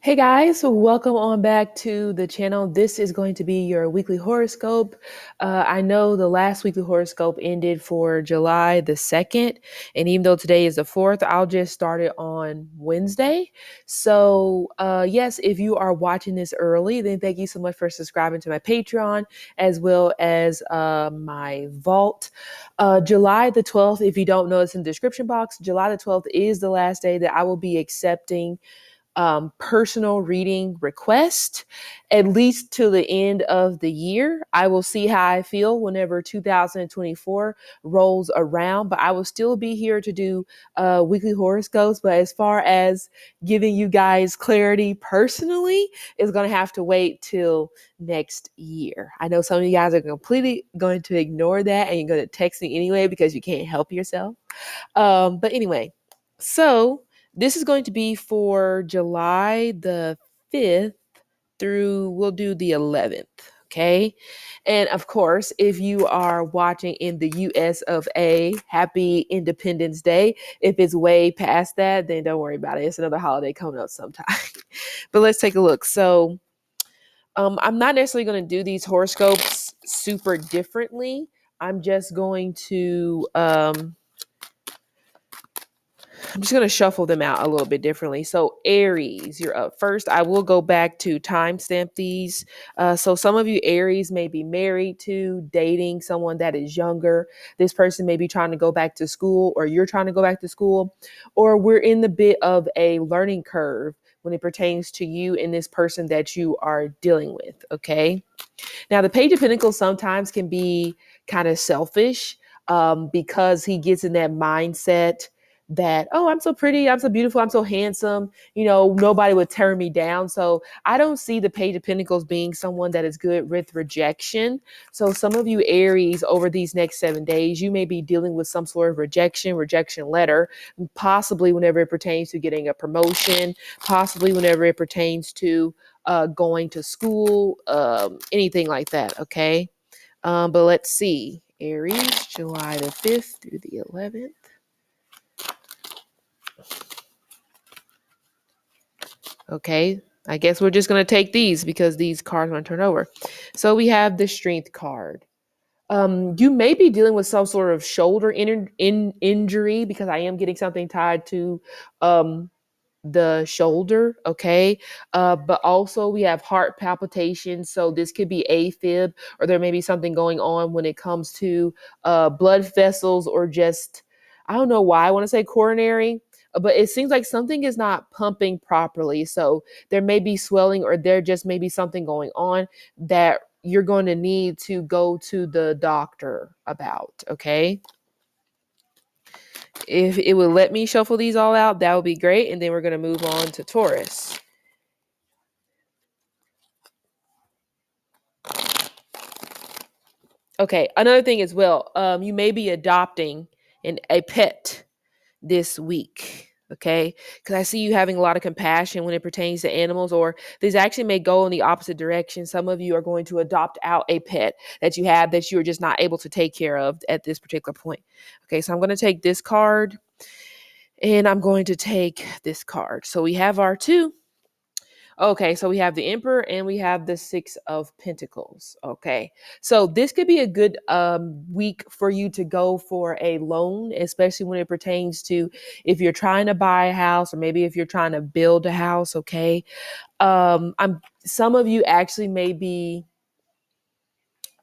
Hey guys, so welcome on back to the channel. This is going to be your weekly horoscope. I know the last weekly horoscope ended for July the 2nd, and even though today is the 4th, I'll just start it on Wednesday. So, yes, if you are watching this early, then thank you so much for subscribing to my Patreon as well as my Vault. July the 12th, if you don't know, it's in the description box. July the 12th is the last day that I will be accepting personal reading request, at least to the end of the year. I will see how I feel whenever 2024 rolls around, but I will still be here to do weekly horoscopes. But as far as giving you guys clarity personally, it's going to have to wait till next year. I know some of you guys are completely going to ignore that and you're going to text me anyway because you can't help yourself. But anyway, so this is going to be for July the 5th through, we'll do the 11th. Okay. And of course, if you are watching in the US of A, happy Independence Day. If it's way past that, then don't worry about it. It's another holiday coming up sometime. But let's take a look. So I'm not necessarily going to do these horoscopes super differently. I'm just going to I'm just going to shuffle them out a little bit differently. So Aries, you're up first. I will go back to timestamp these. So some of you Aries may be married to, dating someone that is younger. This person may be trying to go back to school, or you're trying to go back to school, or we're in the bit of a learning curve when it pertains to you and this person that you are dealing with. Okay. Now, the Page of Pentacles sometimes can be kind of selfish because he gets in that mindset that, oh, I'm so pretty, I'm so beautiful, I'm so handsome, nobody would tear me down. So I don't see the Page of Pentacles being someone that is good with rejection. So some of you Aries, over these next 7 days, you may be dealing with some sort of rejection letter, possibly whenever it pertains to getting a promotion, possibly whenever it pertains to going to school, anything like that. Okay. But let's see. Aries, July the 5th through the 11th. Okay. I guess we're just going to take these because these cards are going to turn over. So we have the Strength card. You may be dealing with some sort of shoulder injury because I am getting something tied to the shoulder. Okay. But also we have heart palpitations. So this could be AFib, or there may be something going on when it comes to blood vessels, or just, I don't know why I want to say coronary, but it seems like something is not pumping properly. So there may be swelling, or there just may be something going on that you're going to need to go to the doctor about. Okay. If it would let me shuffle these all out, that would be great. And then we're going to move on to Taurus. Okay, another thing as well, you may be adopting a pet this week. Okay, because I see you having a lot of compassion when it pertains to animals, or these actually may go in the opposite direction. Some of you are going to adopt out a pet that you have that you are just not able to take care of at this particular point. Okay, so I'm going to take this card and I'm going to take this card. So we have our two. Okay, so we have the Emperor and we have the Six of Pentacles. Okay, so this could be a good week for you to go for a loan, especially when it pertains to if you're trying to buy a house, or maybe if you're trying to build a house. Okay, some of you actually may be,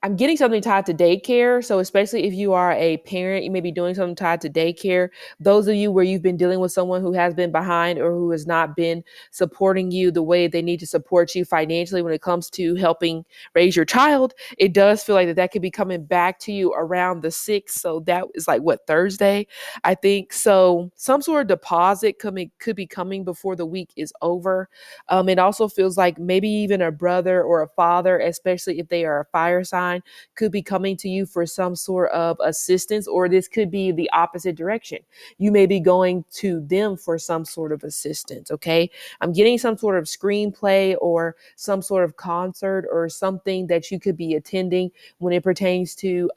I'm getting something tied to daycare. So especially if you are a parent, you may be doing something tied to daycare. Those of you where you've been dealing with someone who has been behind, or who has not been supporting you the way they need to support you financially when it comes to helping raise your child, it does feel like that could be coming back to you around the 6th. So that is like what, Thursday, I think. So some sort of deposit could be coming before the week is over. It also feels like maybe even a brother or a father, especially if they are a fire sign, could be coming to you for some sort of assistance, or this could be the opposite direction. You may be going to them for some sort of assistance. Okay. I'm getting some sort of screenplay or some sort of concert or something that you could be attending when it pertains to,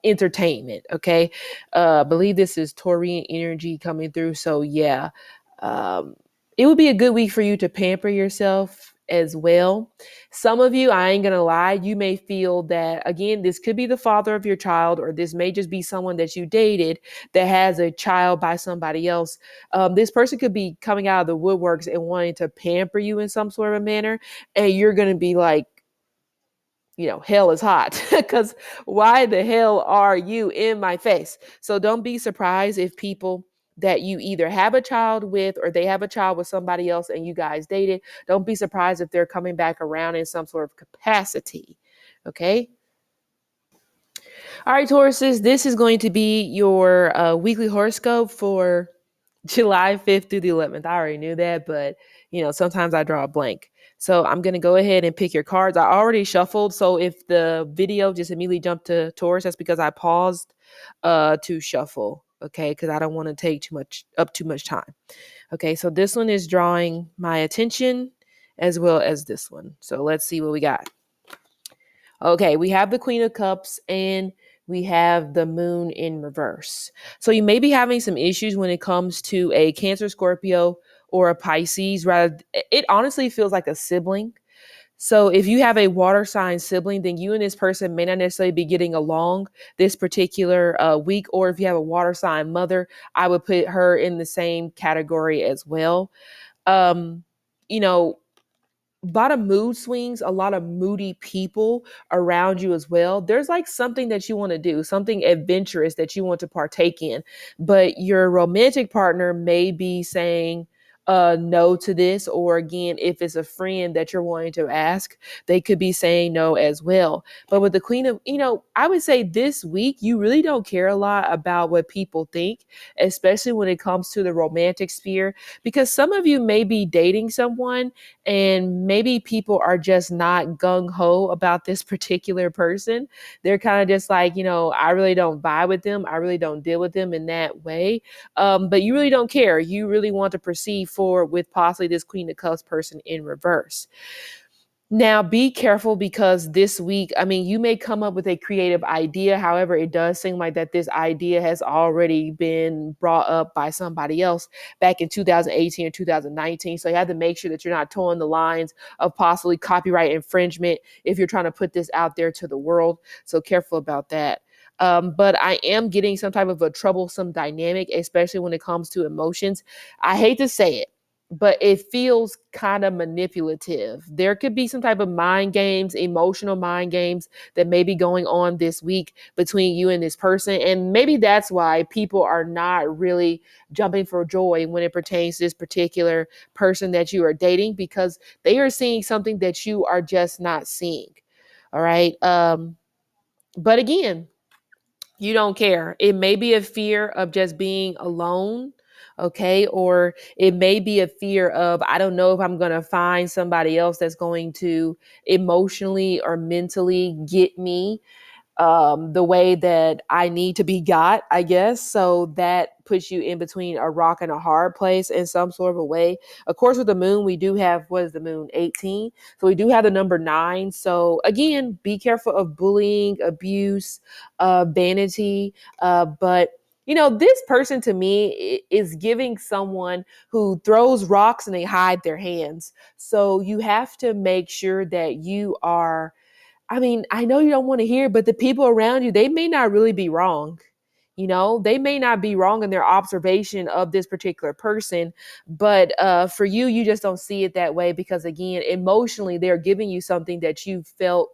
entertainment. Okay. I believe this is Taurian energy coming through. So yeah. it would be a good week for you to pamper yourself as well. Some of you, I ain't gonna lie, you may feel that, again, this could be the father of your child, or this may just be someone that you dated that has a child by somebody else. This person could be coming out of the woodworks and wanting to pamper you in some sort of a manner, and you're gonna be like, hell is hot because why the hell are you in my face? So don't be surprised if people that you either have a child with or they have a child with somebody else and you guys dated, don't be surprised if they're coming back around in some sort of capacity. Okay. All right, Tauruses, this is going to be your weekly horoscope for July 5th through the 11th. I already knew that, but sometimes I draw a blank. So I'm going to go ahead and pick your cards. I already shuffled. So if the video just immediately jumped to Taurus, that's because I paused to shuffle. Okay. Because I don't want to take too much time. Okay. So this one is drawing my attention as well as this one. So let's see what we got. Okay, we have the Queen of Cups and we have the Moon in reverse. So you may be having some issues when it comes to a Cancer, Scorpio, or a Pisces. Rather, it honestly feels like a sibling. So if you have a water sign sibling, then you and this person may not necessarily be getting along this particular week. Or if you have a water sign mother, I would put her in the same category as well. Um, you know, a lot of mood swings, a lot of moody people around you as well. There's like something that you want to do, something adventurous that you want to partake in, but your romantic partner may be saying no to this. Or again, if it's a friend that you're wanting to ask, they could be saying no as well. But with the Queen of, I would say this week, you really don't care a lot about what people think, especially when it comes to the romantic sphere, because some of you may be dating someone and maybe people are just not gung ho about this particular person. They're kind of just like, I really don't vibe with them. I really don't deal with them in that way. But you really don't care. You really want to proceed forward with possibly this Queen of Cups person in reverse. Now, be careful because this week, you may come up with a creative idea. However, it does seem like that this idea has already been brought up by somebody else back in 2018 or 2019. So you have to make sure that you're not towing the lines of possibly copyright infringement if you're trying to put this out there to the world. So careful about that. But I am getting some type of a troublesome dynamic, especially when it comes to emotions. I hate to say it, but it feels kind of manipulative. There could be some type of mind games, emotional mind games that may be going on this week between you and this person. And maybe that's why people are not really jumping for joy when it pertains to this particular person that you are dating, because they are seeing something that you are just not seeing. All right. But again, you don't care. It may be a fear of just being alone, okay? Or it may be a fear of, I don't know if I'm going to find somebody else that's going to emotionally or mentally get me the way that I need to be got, I guess. So that puts you in between a rock and a hard place in some sort of a way. Of course, with the moon, we do have, what is the moon? 18. So we do have the number 9. So again, be careful of bullying, abuse, vanity. But this person to me is giving someone who throws rocks and they hide their hands. So you have to make sure that you are, I know you don't want to hear, but the people around you, they may not really be wrong. They may not be wrong in their observation of this particular person, but for you, you just don't see it that way because, again, emotionally, they're giving you something that you felt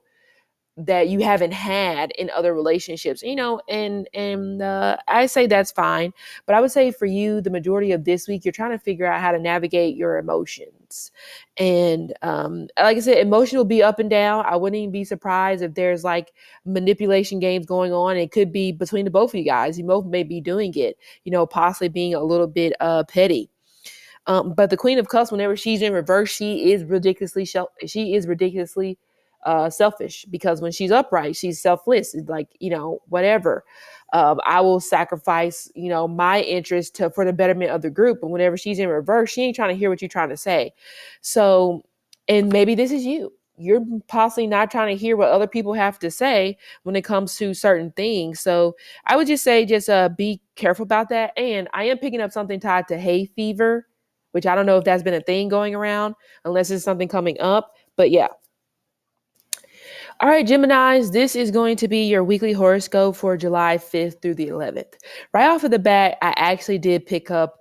that you haven't had in other relationships, and I say that's fine. But I would say for you, the majority of this week, you're trying to figure out how to navigate your emotions. And like I said, emotion will be up and down. I wouldn't even be surprised if there's like manipulation games going on. It could be between the both of you guys. You both may be doing it, possibly being a little bit petty. But the Queen of Cups, whenever she's in reverse, she is ridiculously selfish, because when she's upright, she's selfless. It's like, whatever. I will sacrifice, my interest for the betterment of the group. But whenever she's in reverse, she ain't trying to hear what you're trying to say. So, and maybe this is you. You're possibly not trying to hear what other people have to say when it comes to certain things. So I would just say, just be careful about that. And I am picking up something tied to hay fever which I don't know if that's been a thing going around, unless it's something coming up. But yeah. All right, Geminis, this is going to be your weekly horoscope for July 5th through the 11th. Right off of the bat, I actually did pick up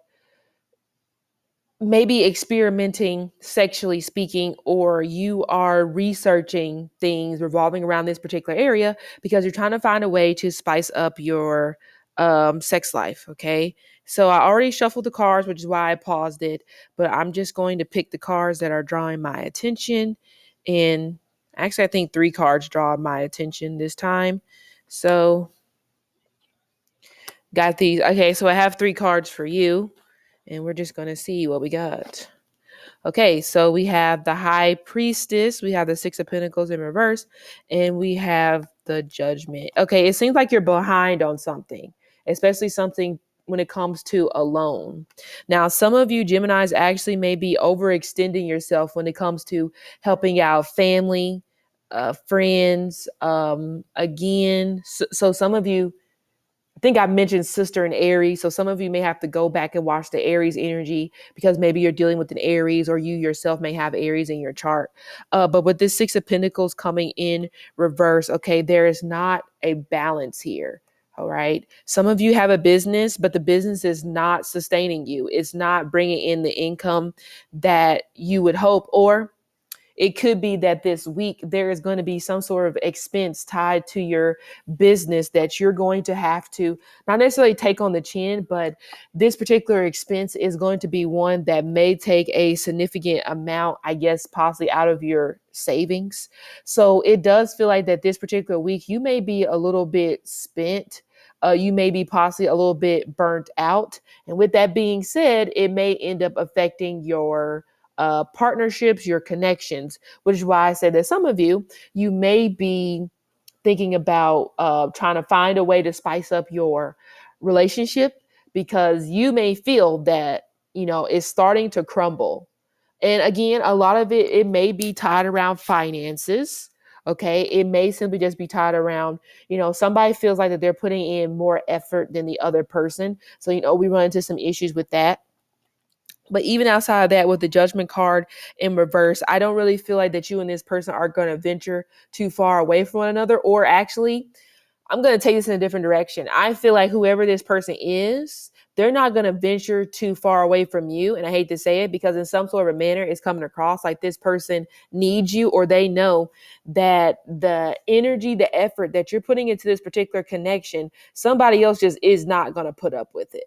maybe experimenting sexually speaking, or you are researching things revolving around this particular area because you're trying to find a way to spice up your sex life. Okay, so I already shuffled the cards, which is why I paused it, but I'm just going to pick the cards that are drawing my attention. And actually, I think 3 cards draw my attention this time. So got these. Okay, so I have 3 cards for you, and we're just going to see what we got. Okay, so we have the High Priestess, we have the Six of Pentacles in reverse, and we have the Judgment. Okay, it seems like you're behind on something, especially something when it comes to a loan. Now, some of you Geminis actually may be overextending yourself when it comes to helping out family, friends. Again, so some of you, I think I mentioned sister and Aries. So some of you may have to go back and watch the Aries energy because maybe you're dealing with an Aries, or you yourself may have Aries in your chart. But with this Six of Pentacles coming in reverse, okay, there is not a balance here. All right. Some of you have a business, but the business is not sustaining you. It's not bringing in the income that you would hope, or it could be that this week there is going to be some sort of expense tied to your business that you're going to have to not necessarily take on the chin, but this particular expense is going to be one that may take a significant amount, I guess, possibly out of your savings. So it does feel like that this particular week you may be a little bit spent. You may be possibly a little bit burnt out. And with that being said, it may end up affecting your partnerships, your connections, which is why I said that some of you, you may be thinking about trying to find a way to spice up your relationship because you may feel that, it's starting to crumble. And again, a lot of it may be tied around finances. Okay. It may simply just be tied around, somebody feels like that they're putting in more effort than the other person. So, we run into some issues with that. But even outside of that, with the Judgment card in reverse, I don't really feel like that you and this person are going to venture too far away from one another. Or actually, I'm going to take this in a different direction. I feel like whoever this person is, they're not going to venture too far away from you. And I hate to say it because in some sort of a manner, it's coming across like this person needs you, or they know that the energy, the effort that you're putting into this particular connection, somebody else just is not going to put up with it.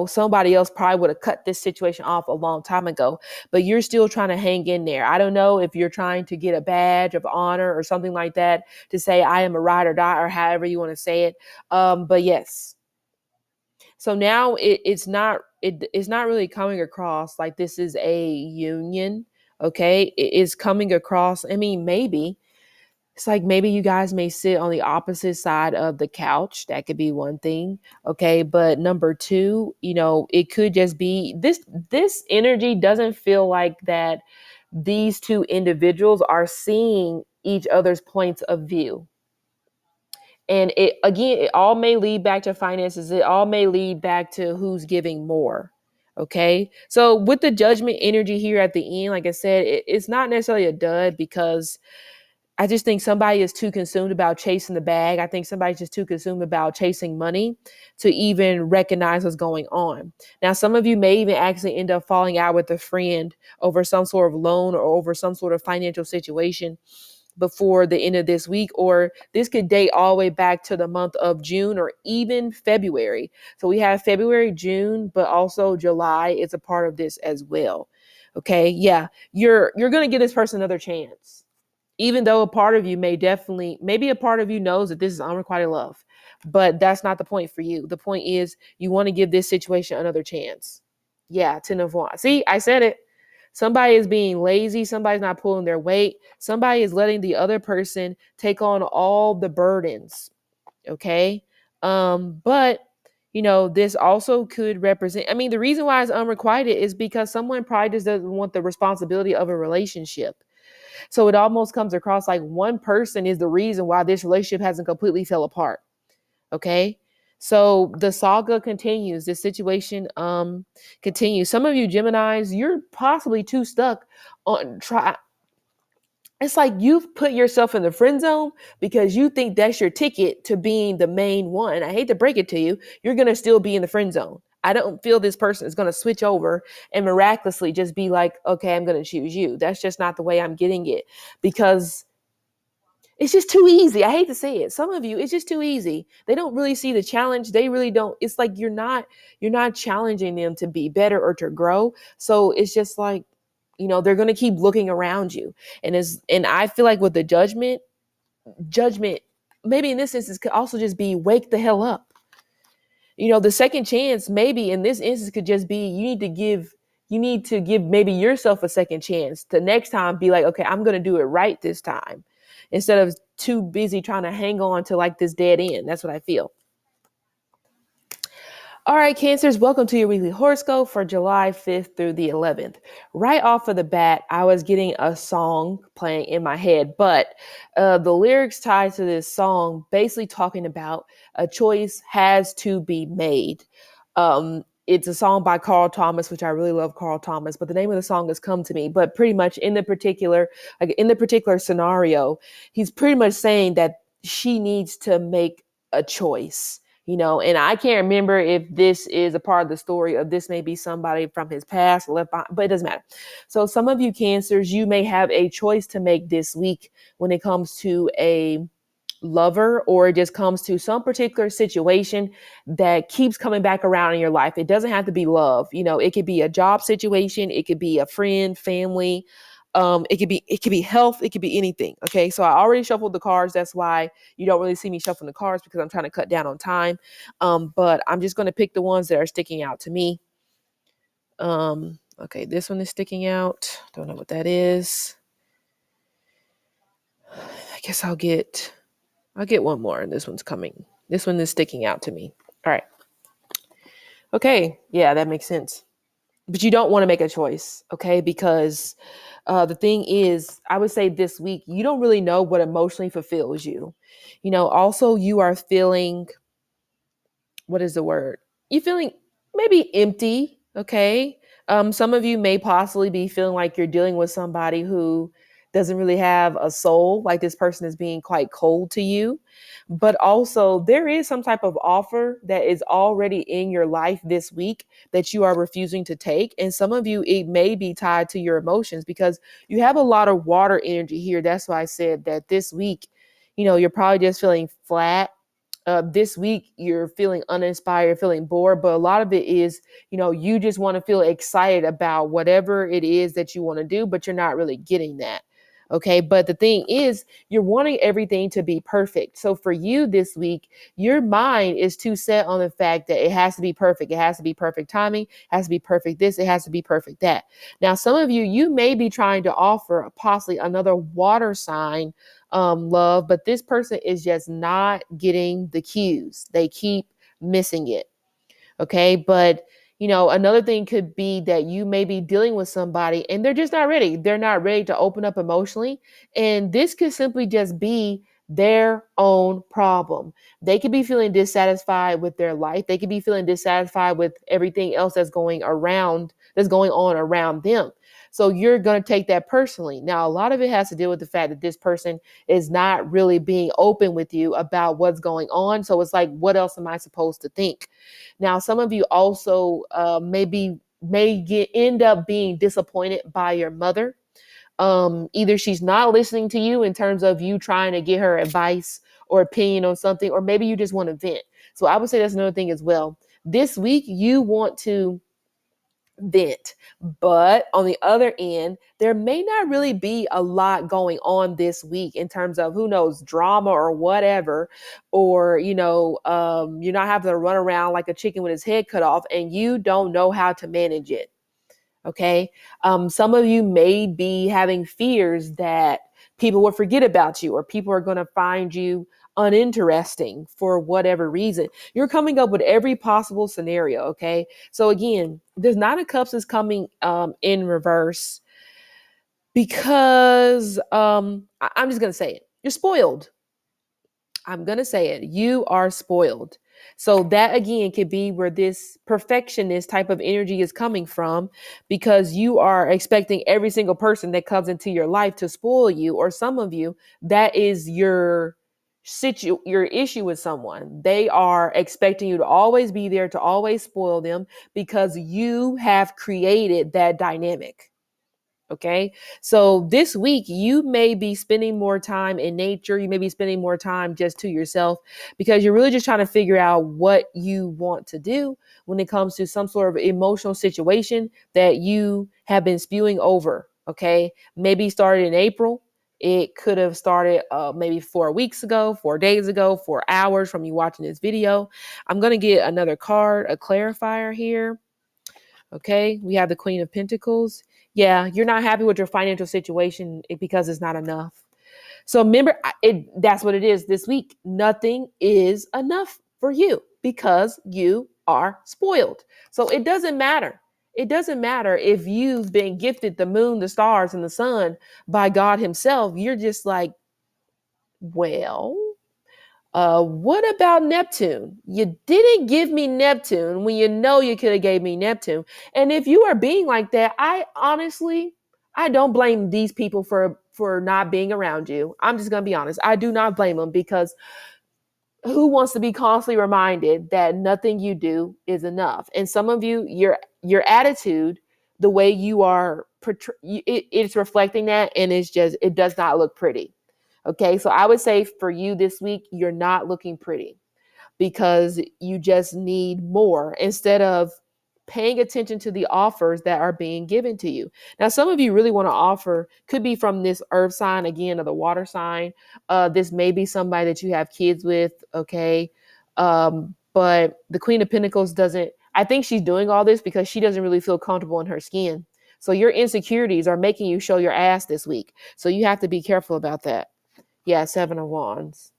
Somebody else probably would have cut this situation off a long time ago, but you're still trying to hang in there. I don't know if you're trying to get a badge of honor or something like that to say, I am a ride or die, or however you want to say it. But yes. So now it's not really coming across like this is a union. Okay. It is coming across. I mean, maybe it's like maybe you guys may sit on the opposite side of the couch. That could be one thing. Okay. But number 2, it could just be this energy doesn't feel like that these 2 individuals are seeing each other's points of view. And it all may lead back to finances. It all may lead back to who's giving more. Okay. So with the Judgment energy here at the end, like I said, it's not necessarily a dud because I just think somebody is too consumed about chasing the bag. I think somebody's just too consumed about chasing money to even recognize what's going on. Now, some of you may even actually end up falling out with a friend over some sort of loan or over some sort of financial situation before the end of this week, or this could date all the way back to the month of June or even February. So we have February, June, but also July is a part of this as well. Okay. Yeah. You're going to give this person another chance. Even though a part of you maybe a part of you knows that this is unrequited love, but that's not the point for you. The point is you want to give this situation another chance. Yeah, 10 of Wands. See, I said it. Somebody is being lazy. Somebody's not pulling their weight. Somebody is letting the other person take on all the burdens. Okay. But this also could represent, the reason why it's unrequited is because someone probably just doesn't want the responsibility of a relationship. So it almost comes across like one person is the reason why this relationship hasn't completely fell apart. Okay. So the saga continues. This situation continues. Some of you Geminis, you're possibly too stuck on try. It's like you've put yourself in the friend zone because you think that's your ticket to being the main one. I hate to break it to you, you're gonna still be in the friend zone. I don't feel this person is gonna switch over and miraculously just be like, okay, I'm gonna choose you. That's just not the way I'm getting it, because it's just too easy. I hate to say it. Some of you, it's just too easy. They don't really see the challenge. They really don't. It's like you're not challenging them to be better or to grow. So it's just like, they're going to keep looking around you. And I feel like with the judgment, maybe in this instance could also just be wake the hell up. The second chance maybe in this instance could just be you need to give maybe yourself a second chance to next time be like, okay, I'm going to do it right this time, instead of too busy trying to hang on to like this dead end. That's what I feel. All right, Cancers, welcome to your weekly horoscope for July 5th through the 11th. Right off of the bat, I was getting a song playing in my head, but the lyrics tied to this song basically talking about a choice has to be made. It's a song by Carl Thomas, which I really love Carl Thomas, but the name of the song has come to me. But pretty much in the particular scenario, he's pretty much saying that she needs to make a choice. And I can't remember if this is a part of the story of this may be somebody from his past left behind, but it doesn't matter. So some of you Cancers, you may have a choice to make this week when it comes to a lover, or it just comes to some particular situation that keeps coming back around in your life. It doesn't have to be love. It could be a job situation. It could be a friend, family. It could be health. It could be anything. Okay. So I already shuffled the cards. That's why you don't really see me shuffling the cards, because I'm trying to cut down on time. But I'm just going to pick the ones that are sticking out to me. Okay. This one is sticking out. Don't know what that is. I guess I'll get one more, and this one's coming. This one is sticking out to me. All right. Okay. Yeah, that makes sense. But you don't want to make a choice, okay? Because the thing is, I would say this week, you don't really know what emotionally fulfills you. Also, you are feeling, what is the word? You're feeling maybe empty, okay? Some of you may possibly be feeling like you're dealing with somebody who doesn't really have a soul, like this person is being quite cold to you. But also, there is some type of offer that is already in your life this week that you are refusing to take. And some of you, it may be tied to your emotions, because you have a lot of water energy here. That's why I said that this week, you're probably just feeling flat. This week you're feeling uninspired, feeling bored, but a lot of it is, you just want to feel excited about whatever it is that you want to do, but you're not really getting that. Okay. But the thing is, you're wanting everything to be perfect. So for you this week, your mind is too set on the fact that it has to be perfect. It has to be perfect timing, it has to be perfect this, it has to be perfect that. Now, some of you, you may be trying to offer possibly another water sign love, but this person is just not getting the cues. They keep missing it. Okay. But, another thing could be that you may be dealing with somebody and they're just not ready. They're not ready to open up emotionally. And this could simply just be their own problem. They could be feeling dissatisfied with their life. They could be feeling dissatisfied with everything else that's going on around them. So you're going to take that personally. Now, a lot of it has to deal with the fact that this person is not really being open with you about what's going on. So it's like, what else am I supposed to think? Now, some of you also end up being disappointed by your mother. Either she's not listening to you in terms of you trying to get her advice or opinion on something, or maybe you just want to vent. So I would say that's another thing as well. This week, you want to vent. But on the other end, there may not really be a lot going on this week in terms of, who knows, drama or whatever, or, you're not having to run around like a chicken with his head cut off and you don't know how to manage it. Okay. Some of you may be having fears that people will forget about you, or people are going to find you uninteresting for whatever reason. You're coming up with every possible scenario. Okay. So again, there's Nine of Cups is coming in reverse because I'm just going to say it. You're spoiled. I'm going to say it. You are spoiled. So that again could be where this perfectionist type of energy is coming from, because you are expecting every single person that comes into your life to spoil you, or some of you, that is your issue with someone. They are expecting you to always be there, to always spoil them, because you have created that dynamic. Okay. So this week, you may be spending more time in nature. You may be spending more time just to yourself, because you're really just trying to figure out what you want to do when it comes to some sort of emotional situation that you have been spewing over. Okay. Maybe started in April. It could have started maybe 4 weeks ago, 4 days ago, 4 hours from you watching this video. I'm going to get another card, a clarifier here. Okay, we have the Queen of Pentacles. Yeah, you're not happy with your financial situation because it's not enough. So remember, that's what it is this week. Nothing is enough for you because you are spoiled. So it doesn't matter. It doesn't matter if you've been gifted the moon, the stars, and the sun by God Himself. You're just like, well, what about Neptune? You didn't give me Neptune when you know you could have gave me Neptune. And if you are being like that, I don't blame these people for not being around you. I'm just gonna be honest. I do not blame them, because who wants to be constantly reminded that nothing you do is enough? And some of you, your attitude, the way you are, it's reflecting that, and it does not look pretty. Okay, so I would say for you this week, you're not looking pretty, because you just need more instead of paying attention to the offers that are being given to you. Now, some of you really want to offer, could be from this earth sign again, or the water sign. This may be somebody that you have kids with, okay? But the Queen of Pentacles doesn't, I think she's doing all this because she doesn't really feel comfortable in her skin. So your insecurities are making you show your ass this week. So you have to be careful about that. Yeah, Seven of Wands.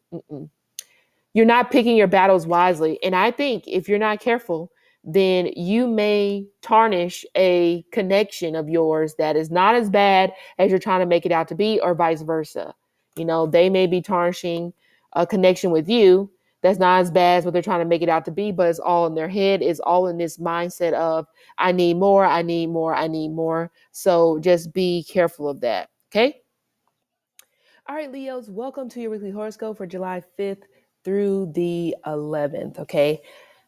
You're not picking your battles wisely. And I think if you're not careful, then you may tarnish a connection of yours that is not as bad as you're trying to make it out to be, or vice versa. You know, they may be tarnishing a connection with you that's not as bad as what they're trying to make it out to be, but it's all in their head. It's all in this mindset of, I need more, I need more, I need more. So just be careful of that. Okay. All right, Leos, welcome to your weekly horoscope for July 5th through the 11th. Okay.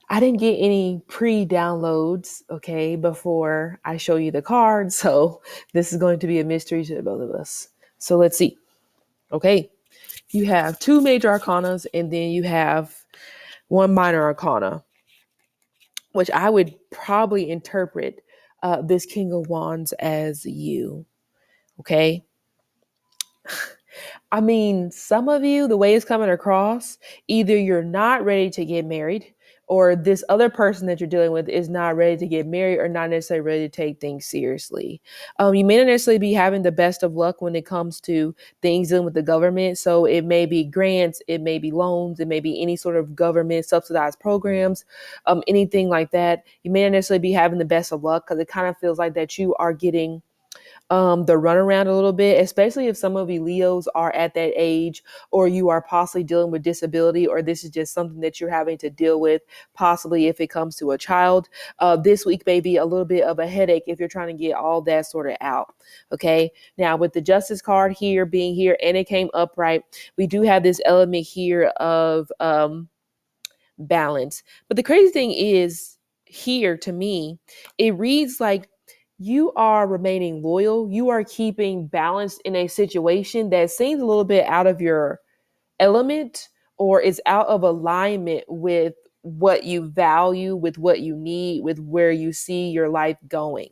I didn't get any pre-downloads, okay, before I show you the cards. So this is going to be a mystery to both of us. So let's see. Okay. You have two major arcanas, and then you have one minor arcana, which I would probably interpret this King of Wands as you. Okay. I mean, some of you, the way it's coming across, either you're not ready to get married, or this other person that you're dealing with is not ready to get married, or not necessarily ready to take things seriously. You may not necessarily be having the best of luck when it comes to things dealing with the government. So it may be grants, it may be loans, it may be any sort of government subsidized programs, anything like that. You may not necessarily be having the best of luck, because it kind of feels like that you are getting the runaround a little bit, especially if some of you Leos are at that age, or you are possibly dealing with disability, or this is just something that you're having to deal with, possibly if it comes to a child. This week may be a little bit of a headache if you're trying to get all that sorted out. Okay. Now, with the Justice card here being here, and it came upright, we do have this element here of balance. But the crazy thing is, here to me, it reads like you are remaining loyal. You are keeping balance in a situation that seems a little bit out of your element, or is out of alignment with what you value, with what you need, with where you see your life going.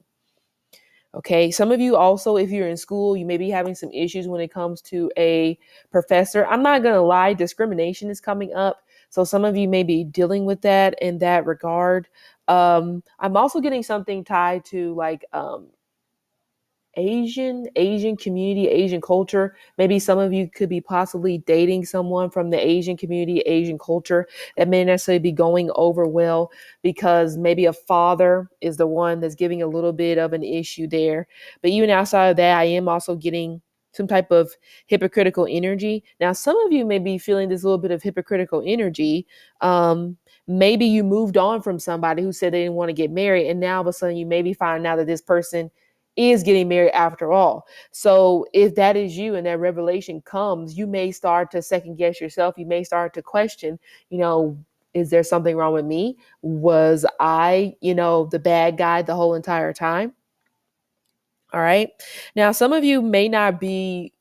Okay. Some of you also, if you're in school, you may be having some issues when it comes to a professor. I'm not going to lie, discrimination is coming up. So some of you may be dealing with that in that regard. I'm also getting something tied to like Asian community, Asian culture. Maybe some of you could be possibly dating someone from the Asian community, Asian culture, that may necessarily be going over well, because maybe a father is the one that's giving a little bit of an issue there. But even outside of that, I am also getting some type of hypocritical energy. Now, some of you may be feeling this little bit of hypocritical energy, maybe you moved on from somebody who said they didn't want to get married, and now all of a sudden you maybe find out that this person is getting married after all. So if that is you and that revelation comes, you may start to second guess yourself. You may start to question, is there something wrong with me? Was I, the bad guy the whole entire time? All right. Now, some of you may not be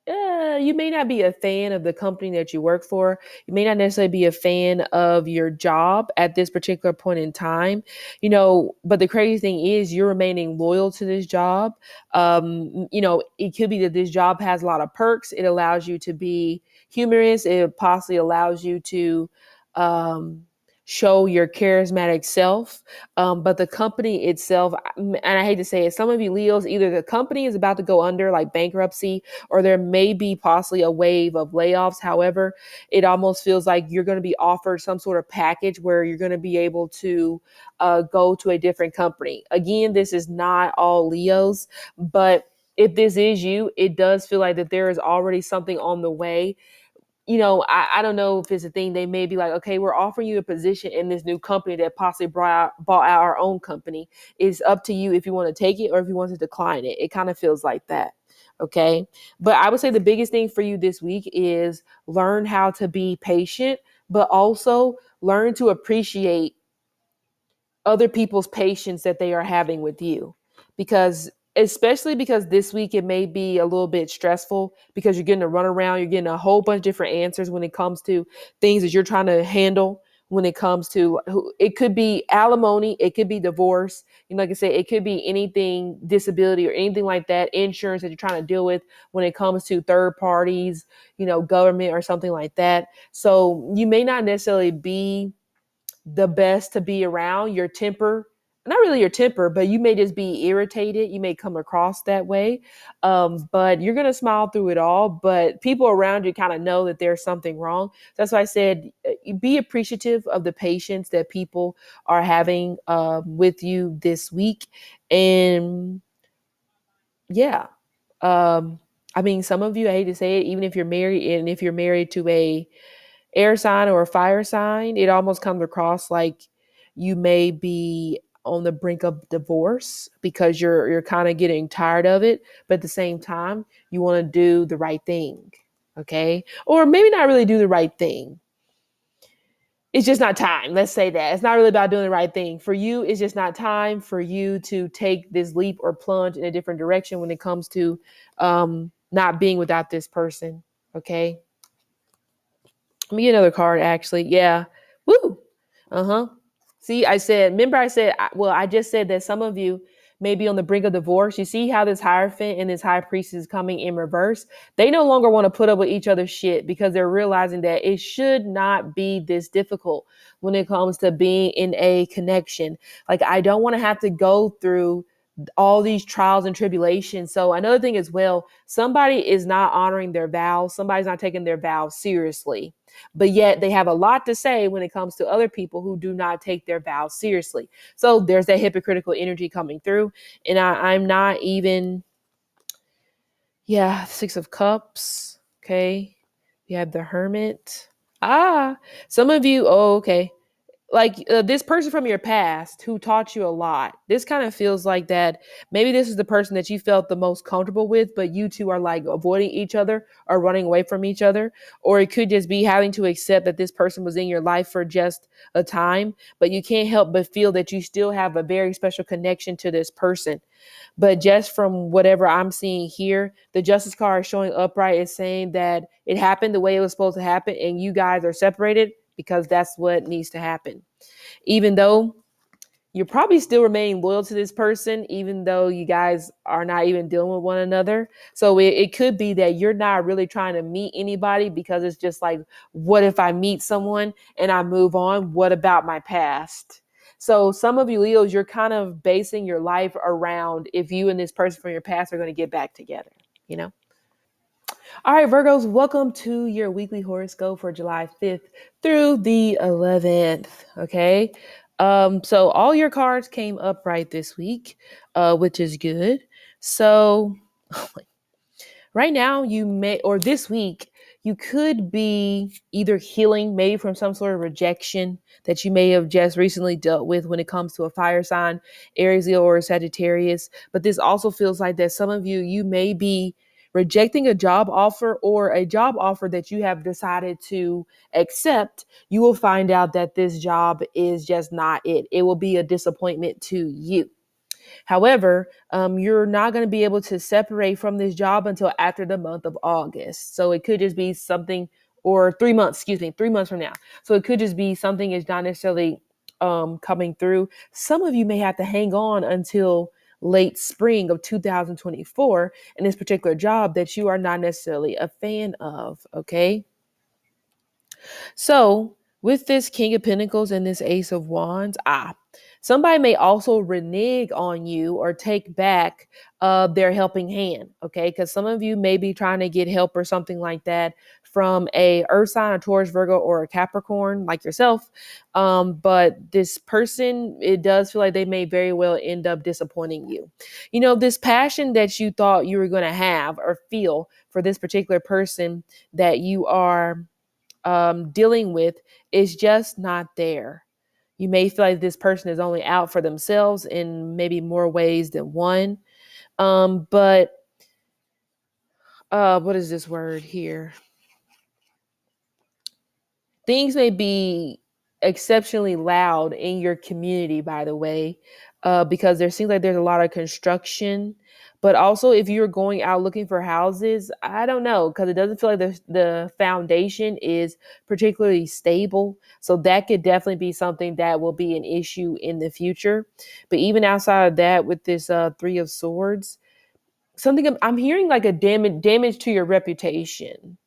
a fan of the company that you work for. You may not necessarily be a fan of your job at this particular point in time, but the crazy thing is you're remaining loyal to this job. It could be that this job has a lot of perks. It allows you to be humorous. It possibly allows you to, show your charismatic self. But the company itself, and I hate to say it, some of you Leos, either the company is about to go under, like bankruptcy, or there may be possibly a wave of layoffs. However, it almost feels like you're going to be offered some sort of package where you're going to be able to go to a different company. Again, this is not all Leos, but if this is you, it does feel like that there is already something on the way. I don't know if it's a thing. They may be like, okay, we're offering you a position in this new company that possibly bought out our own company. It's up to you if you want to take it or if you want to decline it. It kind of feels like that. Okay. But I would say the biggest thing for you this week is learn how to be patient, but also learn to appreciate other people's patience that they are having with you. Especially because this week it may be a little bit stressful because you're getting to run around, you're getting a whole bunch of different answers when it comes to things that you're trying to handle. When it comes to, it could be alimony, it could be divorce, like I said, it could be anything, disability or anything like that, insurance that you're trying to deal with when it comes to third parties, government or something like that. So you may not necessarily be the best to be around. Your temper, not really your temper, but you may just be irritated. You may come across that way. But you're going to smile through it all. But people around you kind of know that there's something wrong. That's why I said be appreciative of the patience that people are having with you this week. And yeah, some of you, I hate to say it, even if you're married, and if you're married to a air sign or a fire sign, it almost comes across like you may be on the brink of divorce because you're kind of getting tired of it, but at the same time, you want to do the right thing. Okay? Or maybe not really do the right thing. It's just not time. Let's say that. It's not really about doing the right thing. For you, it's just not time for you to take this leap or plunge in a different direction when it comes to not being without this person. Okay? Let me get another card, actually. Yeah. Woo. Uh-huh. See, I just said that some of you may be on the brink of divorce. You see how this Hierophant and this High Priest is coming in reverse? They no longer want to put up with each other's shit because they're realizing that it should not be this difficult when it comes to being in a connection. Like, I don't want to have to go through all these trials and tribulations. So another thing as well, somebody is not honoring their vows. Somebody's not taking their vows seriously, but yet they have a lot to say when it comes to other people who do not take their vows seriously. So there's that hypocritical energy coming through. And I'm not even, yeah, 6 of Cups. Okay. You have the Hermit. Some of you, okay, like this person from your past who taught you a lot. This kind of feels like that maybe this is the person that you felt the most comfortable with, but you two are like avoiding each other or running away from each other. Or it could just be having to accept that this person was in your life for just a time, but you can't help but feel that you still have a very special connection to this person. But just from whatever I'm seeing here, the Justice card showing upright is saying that it happened the way it was supposed to happen and you guys are separated because that's what needs to happen. Even though you're probably still remaining loyal to this person, even though you guys are not even dealing with one another. So it could be that you're not really trying to meet anybody because it's just like, what if I meet someone and I move on? What about my past? So some of you Leos, you're kind of basing your life around if you and this person from your past are going to get back together, you know? All right, Virgos, welcome to your weekly horoscope for July 5th through the 11th. Okay. So all your cards came upright this week, which is good. So right now this week, you could be either healing maybe from some sort of rejection that you may have just recently dealt with when it comes to a fire sign, Aries, Leo, or Sagittarius. But this also feels like that some of you may be rejecting a job offer, or a job offer that you have decided to accept. You will find out that this job is just not it. It will be a disappointment to you. However, you're not going to be able to separate from this job until after the month of August. So it could just be something, or 3 months, 3 months from now. So it could just be something is not necessarily coming through. Some of you may have to hang on until late spring of 2024 in this particular job that you are not necessarily a fan of. Okay. So with this King of Pentacles and this Ace of Wands, somebody may also renege on you or take back their helping hand. Okay, because some of you may be trying to get help or something like that from a Earth sign, a Taurus, Virgo, or a Capricorn like yourself. But this person, it does feel like they may very well end up disappointing you. You know, this passion that you thought you were going to have or feel for this particular person that you are dealing with is just not there. You may feel like this person is only out for themselves in maybe more ways than one. But what is this word here? Things may be exceptionally loud in your community, by the way, because there seems like there's a lot of construction. But also, if you're going out looking for houses, I don't know, because it doesn't feel like the foundation is particularly stable. So that could definitely be something that will be an issue in the future. But even outside of that, with this Three of Swords, something I'm hearing like a damage to your reputation.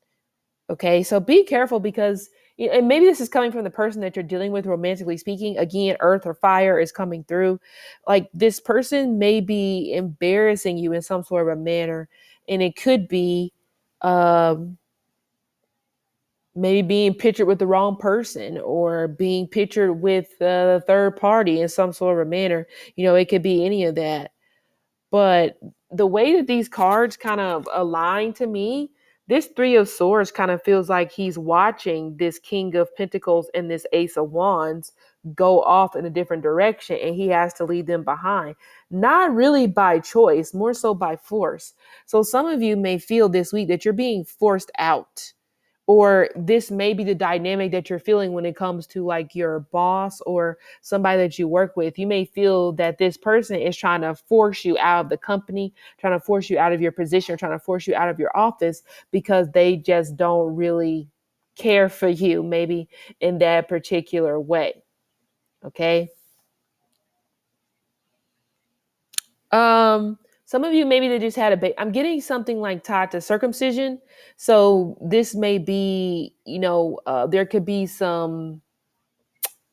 Okay, so be careful because, and maybe this is coming from the person that you're dealing with, romantically speaking. Again, earth or fire is coming through. Like this person may be embarrassing you in some sort of a manner, and it could be um, maybe being pictured with the wrong person or being pictured with a third party in some sort of a manner. It could be any of that. But the way that these cards kind of align to me, this Three of Swords kind of feels like he's watching this King of Pentacles and this Ace of Wands go off in a different direction, and he has to leave them behind. Not really by choice, more so by force. So some of you may feel this week that you're being forced out, or this may be the dynamic that you're feeling when it comes to like your boss or somebody that you work with. You may feel that this person is trying to force you out of the company, trying to force you out of your position, or trying to force you out of your office because they just don't really care for you, maybe in that particular way. Okay. Some of you, maybe they just had a baby. I'm getting something like tied to circumcision. So this may be, there could be some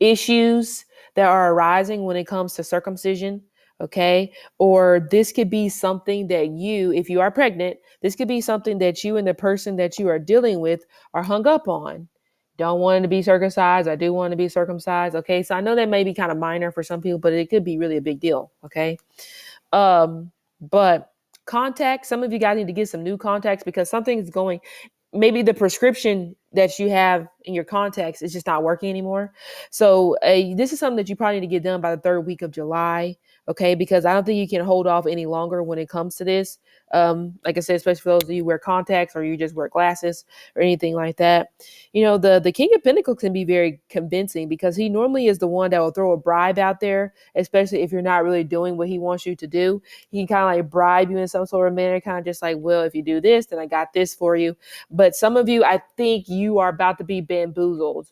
issues that are arising when it comes to circumcision. Okay. Or this could be something that you, if you are pregnant, this could be something that you and the person that you are dealing with are hung up on. Don't want to be circumcised. I do want to be circumcised. Okay. So I know that may be kind of minor for some people, but it could be really a big deal. Okay. But contacts, some of you guys need to get some new contacts because something's going, maybe the prescription that you have in your contacts is just not working anymore. So this is something that you probably need to get done by the third week of July. Okay. Because I don't think you can hold off any longer when it comes to this. Like I said, especially for those of you who wear contacts or you just wear glasses or anything like that. The King of Pentacles can be very convincing because he normally is the one that will throw a bribe out there, especially if you're not really doing what he wants you to do. He can kind of like bribe you in some sort of manner, kind of just like, well, if you do this, then I got this for you. But some of you, I think you are about to be bamboozled.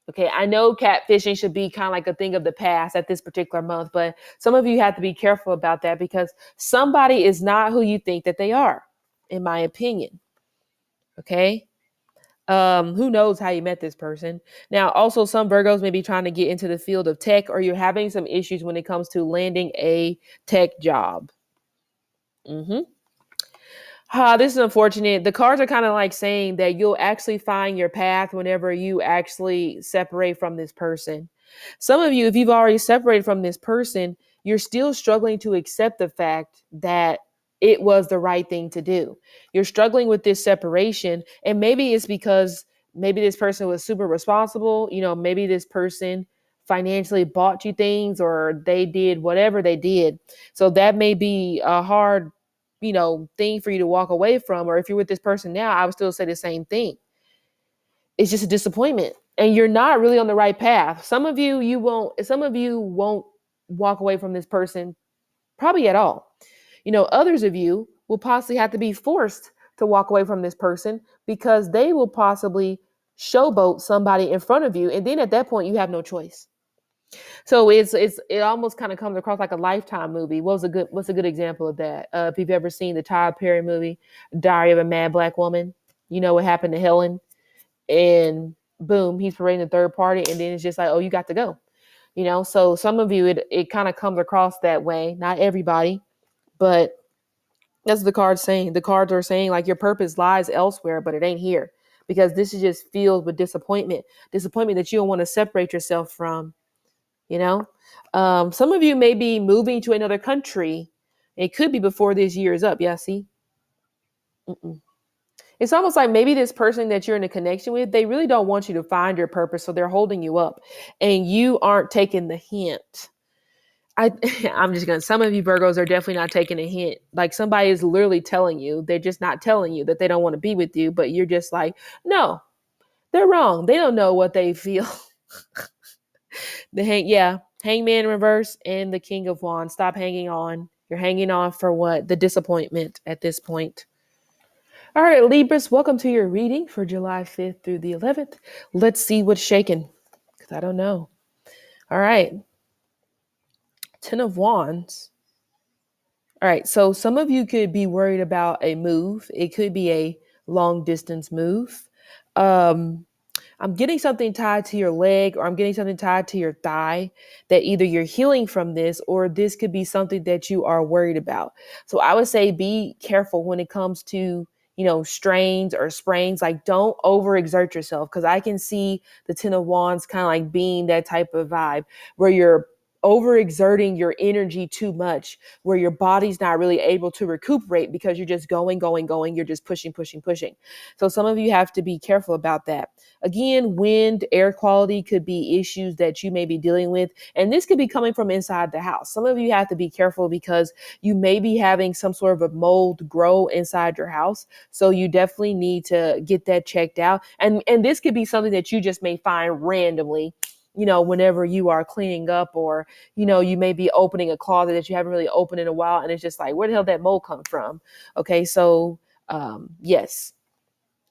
Okay, I know catfishing should be kind of like a thing of the past at this particular month, but some of you have to be careful about that because somebody is not who you think that they are, in my opinion. Okay. Who knows how you met this person. Now, also some Virgos may be trying to get into the field of tech, or you're having some issues when it comes to landing a tech job. This is unfortunate. The cards are kind of like saying that you'll actually find your path whenever you actually separate from this person. Some of you, if you've already separated from this person, you're still struggling to accept the fact that it was the right thing to do. You're struggling with this separation, and maybe it's because maybe this person was super responsible. Maybe this person financially bought you things, or they did whatever they did. So that may be a hard, thing for you to walk away from. Or if you're with this person now, I would still say the same thing. It's just a disappointment, and you're not really on the right path. Some of you won't walk away from this person probably at all. Others of you will possibly have to be forced to walk away from this person because they will possibly showboat somebody in front of you, and then at that point you have no choice. So it almost kind of comes across like a Lifetime movie. What's a good example of that? If you've ever seen the Tyler Perry movie Diary of a Mad Black Woman, you know what happened to Helen, and boom, he's parading the third party, and then it's just like, oh, you got to go. So some of you, it kind of comes across that way. Not everybody, but that's what the cards saying. The cards are saying like your purpose lies elsewhere, but it ain't here, because this is just filled with disappointment that you don't want to separate yourself from. You know, some of you may be moving to another country. It could be before this year is up. Yeah, see, Mm-mm. It's almost like maybe this person that you're in a connection with, they really don't want you to find your purpose, so they're holding you up, and you aren't taking the hint. I I'm just gonna. Some of you Virgos are definitely not taking a hint. Like somebody is literally telling you, they're just not telling you that they don't want to be with you, but you're just like, no, they're wrong. They don't know what they feel. Hangman in reverse and the King of Wands. Stop hanging on. You're hanging on for what? The disappointment at this point. All right, Libras, welcome to your reading for July 5th through the 11th. Let's see what's shaking, because I don't know. All right. 10 of Wands. All right, so some of you could be worried about a move. It could be a long distance move. Um, I'm getting something tied to your leg, or I'm getting something tied to your thigh, that either you're healing from this, or this could be something that you are worried about. So I would say be careful when it comes to, strains or sprains. Like don't overexert yourself, because I can see the 10 of Wands kind of like being that type of vibe where you're overexerting your energy too much, where your body's not really able to recuperate because you're just going, you're just pushing, pushing, pushing. So some of you have to be careful about that. Again, wind, air quality could be issues that you may be dealing with, and this could be coming from inside the house. Some of you have to be careful because you may be having some sort of a mold grow inside your house. So you definitely need to get that checked out. And this could be something that you just may find randomly, whenever you are cleaning up, or, you may be opening a closet that you haven't really opened in a while. And it's just like, where the hell did that mold come from? Okay. So, yes,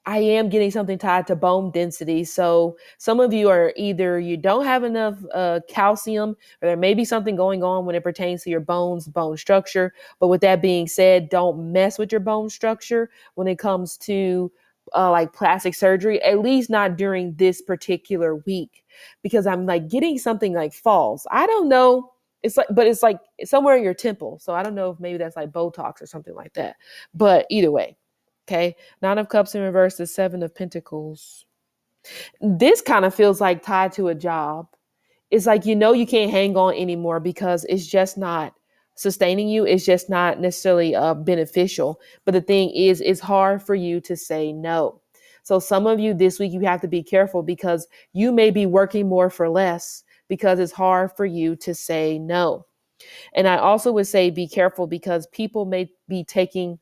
I am getting something tied to bone density. So some of you are either you don't have enough calcium, or there may be something going on when it pertains to your bones, bone structure. But with that being said, don't mess with your bone structure when it comes to like plastic surgery, at least not during this particular week, because I'm like getting something like falls. I don't know. It's like somewhere in your temple. So I don't know if maybe that's like Botox or something like that. But either way. Okay. 9 of Cups in reverse, the 7 of Pentacles. This kind of feels like tied to a job. It's like, you can't hang on anymore because it's just not sustaining you. It's just not necessarily beneficial. But the thing is, it's hard for you to say no. So some of you this week, you have to be careful because you may be working more for less because it's hard for you to say no. And I also would say be careful because people may be taking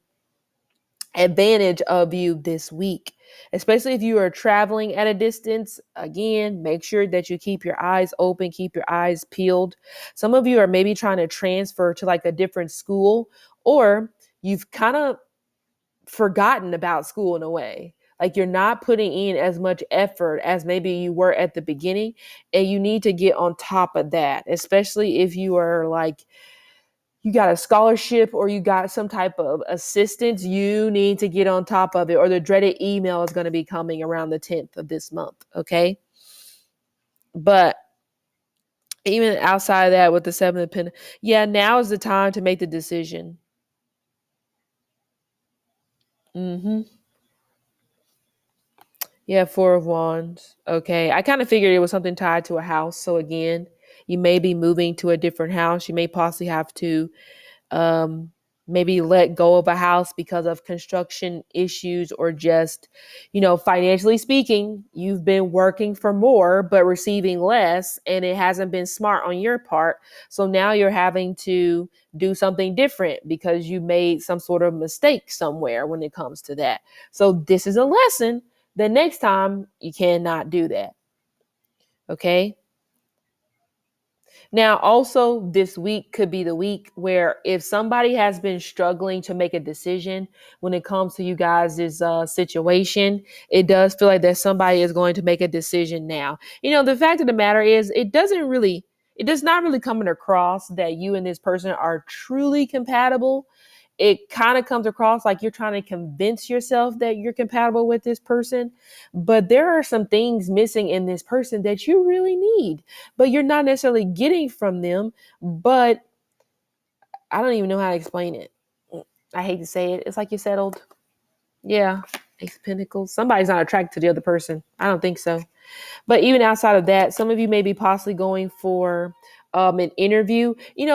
advantage of you this week, especially if you are traveling at a distance. Again, make sure that you keep your eyes open, keep your eyes peeled. Some of you are maybe trying to transfer to like a different school, or you've kind of forgotten about school in a way. Like you're not putting in as much effort as maybe you were at the beginning, and you need to get on top of that, especially if you are like you got a scholarship or you got some type of assistance. You need to get on top of it, or the dreaded email is going to be coming around the 10th of this month. Okay. But even outside of that, with the 7 of Pentacles, yeah, now is the time to make the decision. Mm-hmm. Yeah, 4 of Wands. Okay. I kind of figured it was something tied to a house. So again, you may be moving to a different house. You may possibly have to, um, maybe let go of a house because of construction issues, or just, financially speaking, you've been working for more but receiving less, and it hasn't been smart on your part. So now you're having to do something different because you made some sort of mistake somewhere when it comes to that. So this is a lesson that next time you cannot do that. Okay. Now, also, this week could be the week where if somebody has been struggling to make a decision when it comes to you guys' situation, it does feel like that somebody is going to make a decision now. The fact of the matter is, it does not really come across that you and this person are truly compatible. It kind of comes across like you're trying to convince yourself that you're compatible with this person, but there are some things missing in this person that you really need, but you're not necessarily getting from them. But I don't even know how to explain it. I hate to say it. It's like you're settled. Yeah. Ace of Pentacles. Somebody's not attracted to the other person. I don't think so. But even outside of that, some of you may be possibly going for an interview.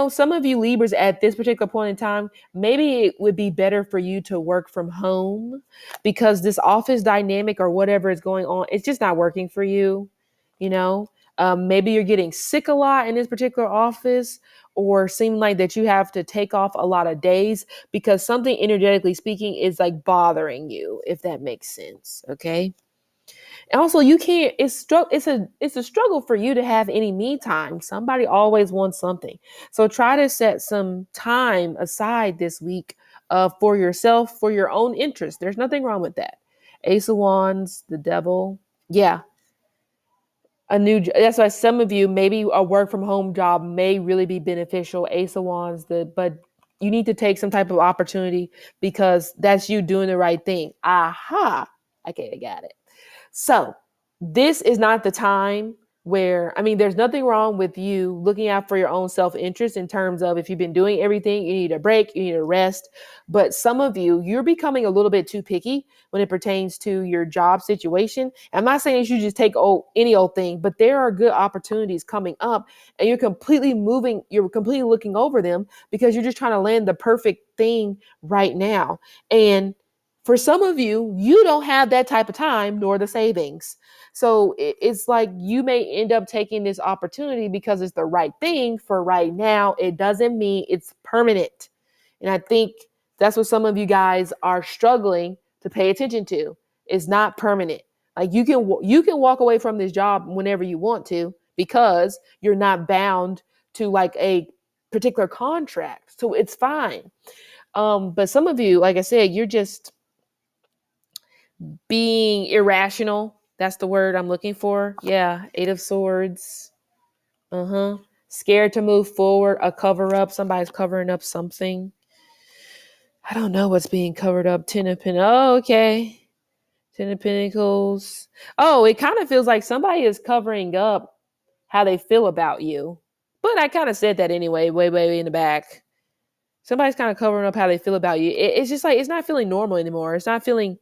Some of you Libras at this particular point in time, maybe it would be better for you to work from home because this office dynamic or whatever is going on, it's just not working for you. Maybe you're getting sick a lot in this particular office, or seem like that you have to take off a lot of days because something energetically speaking is like bothering you, if that makes sense. Okay. And also, you can't. It's a struggle for you to have any me time. Somebody always wants something, so try to set some time aside this week, for yourself, for your own interest. There's nothing wrong with that. Ace of Wands, the Devil, yeah. That's why some of you, maybe a work from home job may really be beneficial. Ace of Wands, but you need to take some type of opportunity because that's you doing the right thing. Aha. Okay, I got it. So this is not the time where, there's nothing wrong with you looking out for your own self-interest in terms of if you've been doing everything, you need a break, you need a rest. But some of you're becoming a little bit too picky when it pertains to your job situation. I'm not saying you should just take any old thing, but there are good opportunities coming up and you're completely looking over them because you're just trying to land the perfect thing right now. And for some of you, you don't have that type of time nor the savings. So it's like you may end up taking this opportunity because it's the right thing for right now. It doesn't mean it's permanent. And I think that's what some of you guys are struggling to pay attention to. It's not permanent. Like you can walk away from this job whenever you want to because you're not bound to like a particular contract. So it's fine. But some of you, like I said, you're just being irrational. That's the word I'm looking for. Yeah. 8 of Swords. Scared to move forward. A cover up. Somebody's covering up something. I don't know what's being covered up. 10 of Pentacles. Oh, okay. 10 of Pentacles. Oh, it kind of feels like somebody is covering up how they feel about you. But I kind of said that anyway, way, way in the back. Somebody's kind of covering up how they feel about you. It's just like, it's not feeling normal anymore. It's not feeling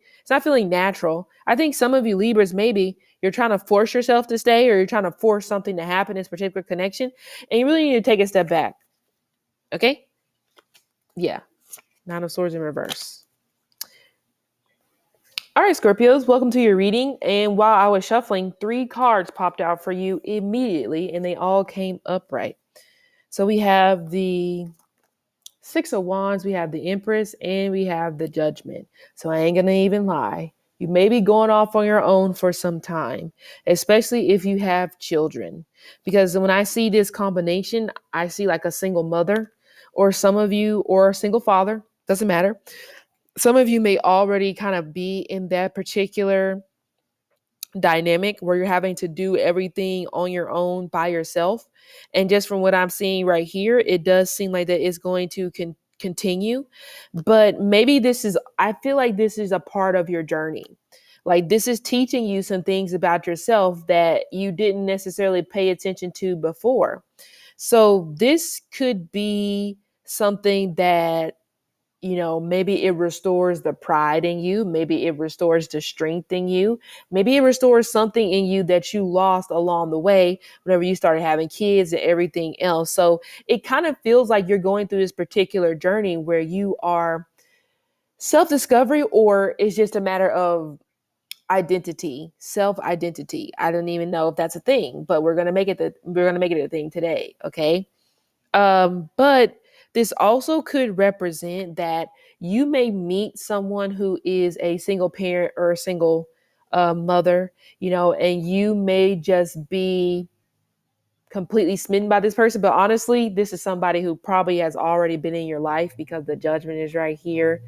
natural. I think some of you Libras, maybe you're trying to force yourself to stay, or you're trying to force something to happen in this particular connection. And you really need to take a step back. Okay. Yeah. 9 of Swords in reverse. All right, Scorpios, welcome to your reading. And while I was shuffling, 3 cards popped out for you immediately and they all came upright. So we have the 6 of Wands, we have the Empress, and we have the Judgment. So I ain't going to even lie. You may be going off on your own for some time, especially if you have children. Because when I see this combination, I see like a single mother, or some of you, or a single father, doesn't matter. Some of you may already kind of be in that particular dynamic where you're having to do everything on your own by yourself. And just from what I'm seeing right here, it does seem like that it's going to continue. But maybe I feel like this is a part of your journey. Like this is teaching you some things about yourself that you didn't necessarily pay attention to before. So this could be something that maybe it restores the pride in you. Maybe it restores the strength in you. Maybe it restores something in you that you lost along the way whenever you started having kids and everything else. So it kind of feels like you're going through this particular journey where you are self-discovery, or it's just a matter of identity, self-identity. I don't even know if that's a thing, but we're gonna make it a thing today. Okay. But this also could represent that you may meet someone who is a single parent or a single mother, and you may just be completely smitten by this person. But honestly, this is somebody who probably has already been in your life because the judgment is right here,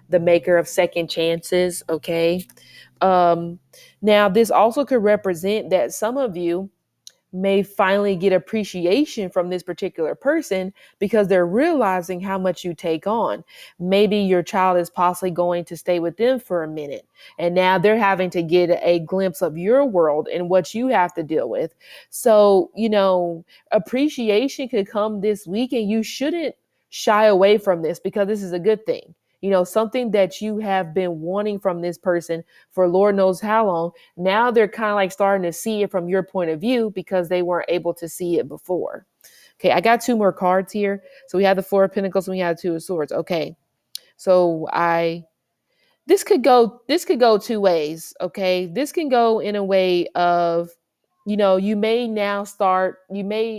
the maker of second chances. Okay. Um, Now, this also could represent that some of you may finally get appreciation from this particular person because they're realizing how much you take on. Maybe your child is possibly going to stay with them for a minute, and now they're having to get a glimpse of your world and what you have to deal with. So, appreciation could come this week, and you shouldn't shy away from this because this is a good thing. Something that you have been wanting from this person for Lord knows how long. Now they're kind of like starting to see it from your point of view because they weren't able to see it before. Okay, I got two more cards here. So we have the Four of Pentacles and we have Two of Swords. Okay. So this could go two ways. Okay. This can go in a way of, you may now start,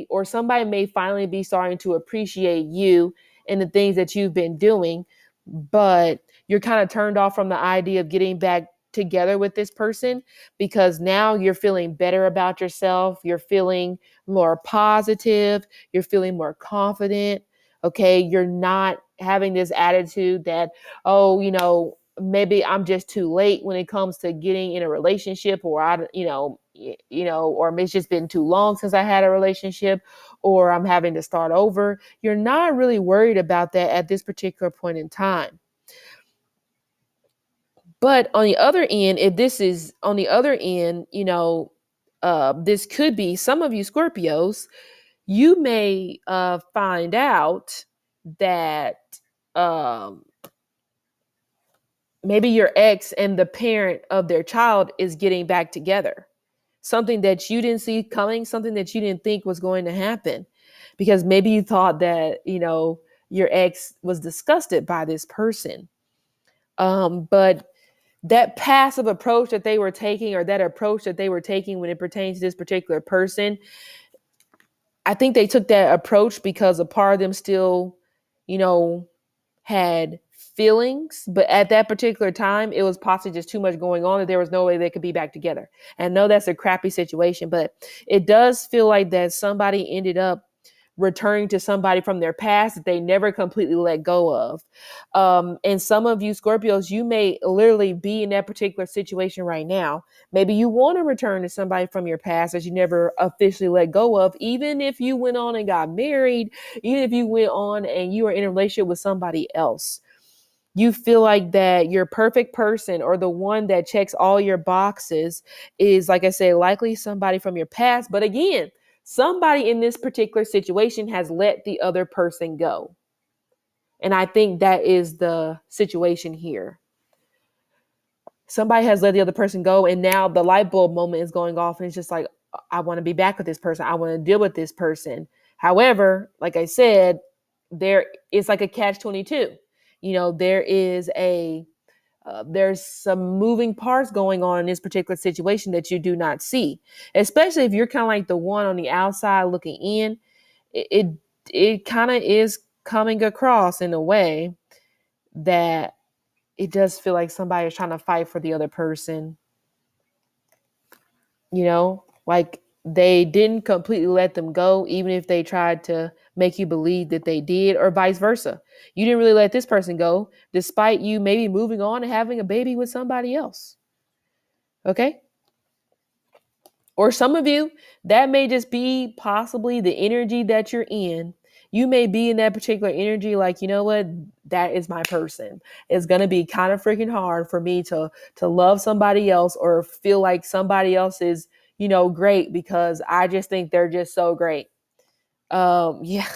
or somebody may finally be starting to appreciate you and the things that you've been doing, but you're kind of turned off from the idea of getting back together with this person because now you're feeling better about yourself. You're feeling more positive. You're feeling more confident. Okay. You're not having this attitude that, oh, maybe I'm just too late when it comes to getting in a relationship, or or it's just been too long since I had a relationship, or I'm having to start over. You're not really worried about that at this particular point in time. But on the other end, if this is on the other end, this could be some of you Scorpios. You may find out that um, maybe your ex and the parent of their child is getting back together. Something that you didn't see coming, something that you didn't think was going to happen. Because maybe you thought that, your ex was disgusted by this person. But that passive approach that they were taking, or that approach that they were taking when it pertains to this particular person, I think they took that approach because a part of them still, you know, had feelings, but at that particular time, it was possibly just too much going on that there was no way they could be back together. And no, that's a crappy situation, but it does feel like that somebody ended up returning to somebody from their past that they never completely let go of. And some of you Scorpios, you may literally be in that particular situation right now. Maybe you want to return to somebody from your past that you never officially let go of, even if you went on and got married, even if you went on and you are in a relationship with somebody else. You feel like that your perfect person, or the one that checks all your boxes, is, like I said, likely somebody from your past. But again, somebody in this particular situation has let the other person go. And I think that is the situation here. Somebody has let the other person go, and now the light bulb moment is going off, and it's just like, I want to be back with this person. I want to deal with this person. However, like I said, there is like a catch-22. There is there's some moving parts going on in this particular situation that you do not see, especially if you're kind of like the one on the outside looking in. It kind of is coming across in a way that it does feel like somebody is trying to fight for the other person, like they didn't completely let them go, even if they tried to make you believe that they did, or vice versa. You didn't really let this person go, despite you maybe moving on and having a baby with somebody else. Okay. Or some of you, that may just be possibly the energy that you're in. You may be in that particular energy, like, you know what, that is my person. It's going to be kind of freaking hard for me to love somebody else, or feel like somebody else is, great, because I just think they're just so great. Yeah.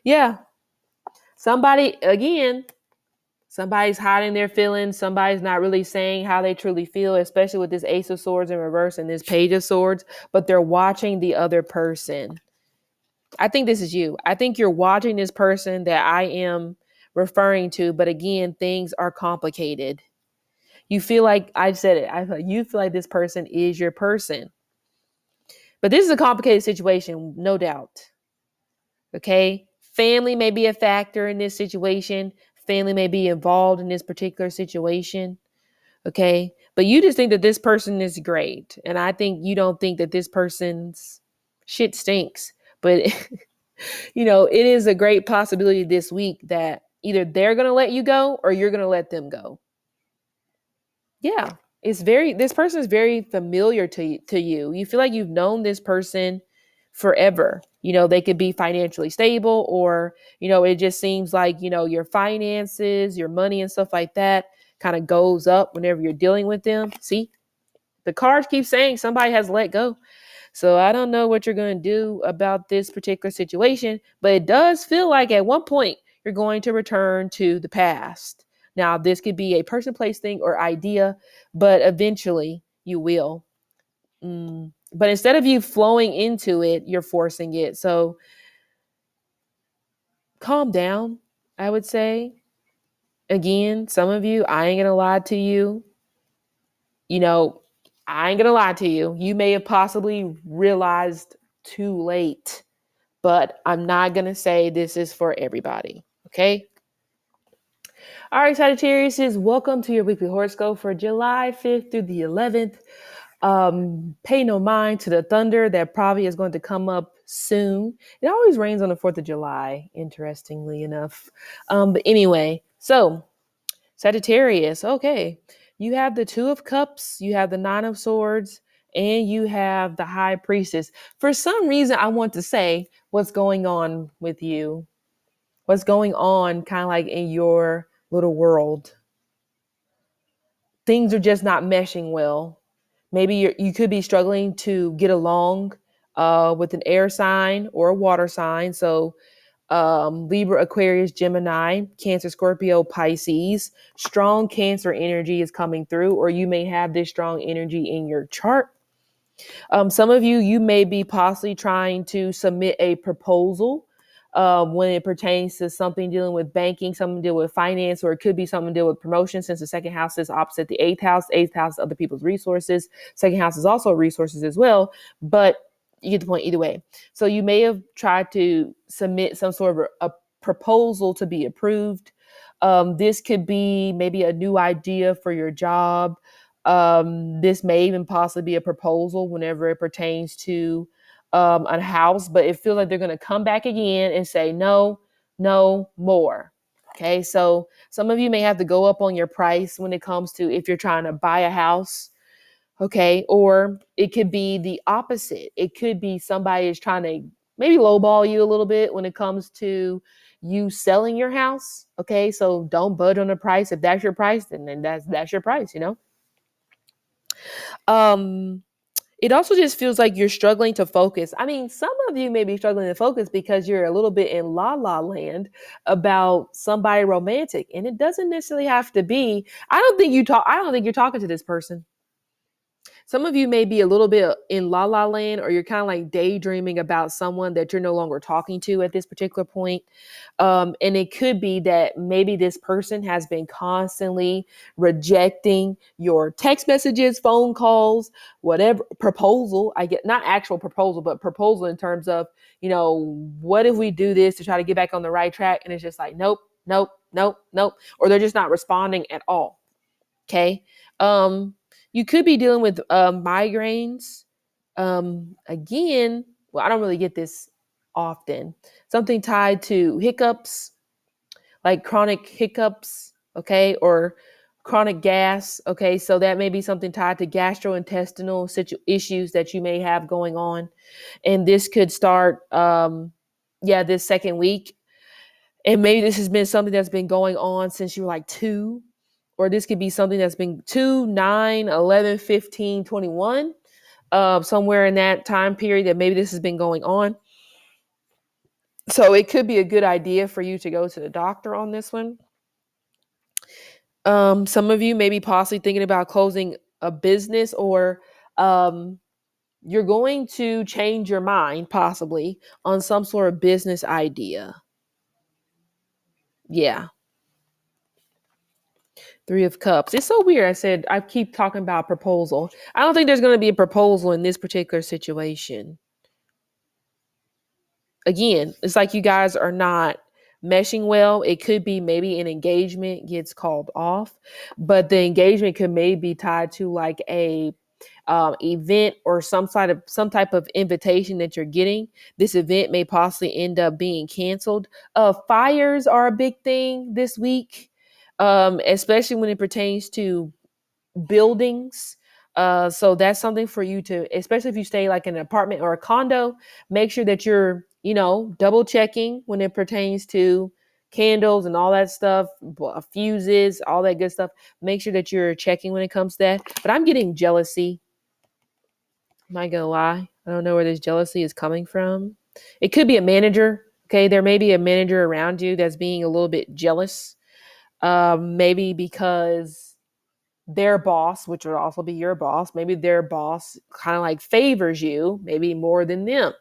Yeah. Somebody, again, Somebody's hiding their feelings. Somebody's not really saying how they truly feel, especially with this Ace of Swords in reverse and this Page of Swords, but they're watching the other person. I think this is you. I think you're watching this person that I am referring to, but again, things are complicated. You feel like, I said it, you feel like this person is your person. But this is a complicated situation, no doubt. Okay? Family may be a factor in this situation. Family may be involved in this particular situation. Okay? But you just think that this person is great. And I think you don't think that this person's shit stinks. But, it is a great possibility this week that either they're going to let you go or you're going to let them go. Yeah. This person is very familiar to you. You feel like you've known this person forever. They could be financially stable, or, it just seems like, your finances, your money and stuff like that kind of goes up whenever you're dealing with them. See, the cards keep saying somebody has let go. So I don't know what you're going to do about this particular situation, but it does feel like at one point you're going to return to the past. Now, this could be a person, place, thing, or idea, but eventually you will. But instead of you flowing into it, you're forcing it. So calm down, I would say. Again, some of you, I ain't going to lie to you. I ain't going to lie to you. You may have possibly realized too late, but I'm not going to say this is for everybody. Okay. All right, Sagittarius, welcome to your weekly horoscope for July 5th through the 11th. Pay no mind to the thunder that probably is going to come up soon. It always rains on the 4th of July, interestingly enough. But anyway, so Sagittarius, okay. You have the Two of Cups, you have the Nine of Swords, and you have the High Priestess. For some reason, I want to say what's going on with you. What's going on kind of like in your little world. Things are just not meshing well. Maybe you could be struggling to get along with an air sign or a water sign. So Libra, Aquarius, Gemini, Cancer, Scorpio, Pisces. Strong Cancer energy is coming through, or you may have this strong energy in your chart. Some of you may be possibly trying to submit a proposal when it pertains to something dealing with banking, something deal with finance, or it could be something deal with promotion, since the second house is opposite the eighth house. Eighth house is other people's resources. Second house is also resources as well, but you get the point either way. So you may have tried to submit some sort of a proposal to be approved. This could be maybe a new idea for your job. This may even possibly be a proposal whenever it pertains to a house, but it feels like they're going to come back again and say, no, no more. Okay. So some of you may have to go up on your price when it comes to if you're trying to buy a house. Okay. Or it could be the opposite. It could be somebody is trying to maybe lowball you a little bit when it comes to you selling your house. Okay. So don't budge on the price. If that's your price, then that's your price, Um, it also just feels like you're struggling to focus. I mean, some of you may be struggling to focus because you're a little bit in la la land about somebody romantic, and it doesn't necessarily have to be. I don't think you're talking to this person. Some of you may be a little bit in la la land, or you're kind of like daydreaming about someone that you're no longer talking to at this particular point. And it could be that maybe this person has been constantly rejecting your text messages, phone calls, whatever proposal. I get not actual proposal, but proposal in terms of, what if we do this to try to get back on the right track? And it's just like, nope, nope, nope, nope. Or they're just not responding at all. Okay. You could be dealing with migraines. Again, well, I don't really get this often. Something tied to hiccups, like chronic hiccups, okay, or chronic gas, okay. So that may be something tied to gastrointestinal issues that you may have going on, and this could start, this second week, and maybe this has been something that's been going on since you were like 2. Or this could be something that's been 2, 9, 11, 15, 21, somewhere in that time period that maybe this has been going on. So it could be a good idea for you to go to the doctor on this one. Some of you may be possibly thinking about closing a business, or um, you're going to change your mind possibly on some sort of business idea. Yeah. Three of Cups. It's so weird. I keep talking about proposal. I don't think there's going to be a proposal in this particular situation. Again, it's like you guys are not meshing well. It could be maybe an engagement gets called off, but the engagement could maybe be tied to like a event or some type of invitation that you're getting. This event may possibly end up being canceled. Fires are a big thing this week, especially when it pertains to buildings. So that's something for you to, especially if you stay like in an apartment or a condo, make sure that you're, double checking when it pertains to candles and all that stuff, fuses, all that good stuff. Make sure that you're checking when it comes to that. But I'm getting jealousy. Am I gonna lie? I don't know where this jealousy is coming from. It could be a manager. Okay, there may be a manager around you that's being a little bit jealous. Maybe because their boss, which would also be your boss, maybe their boss kind of like favors you, maybe more than them.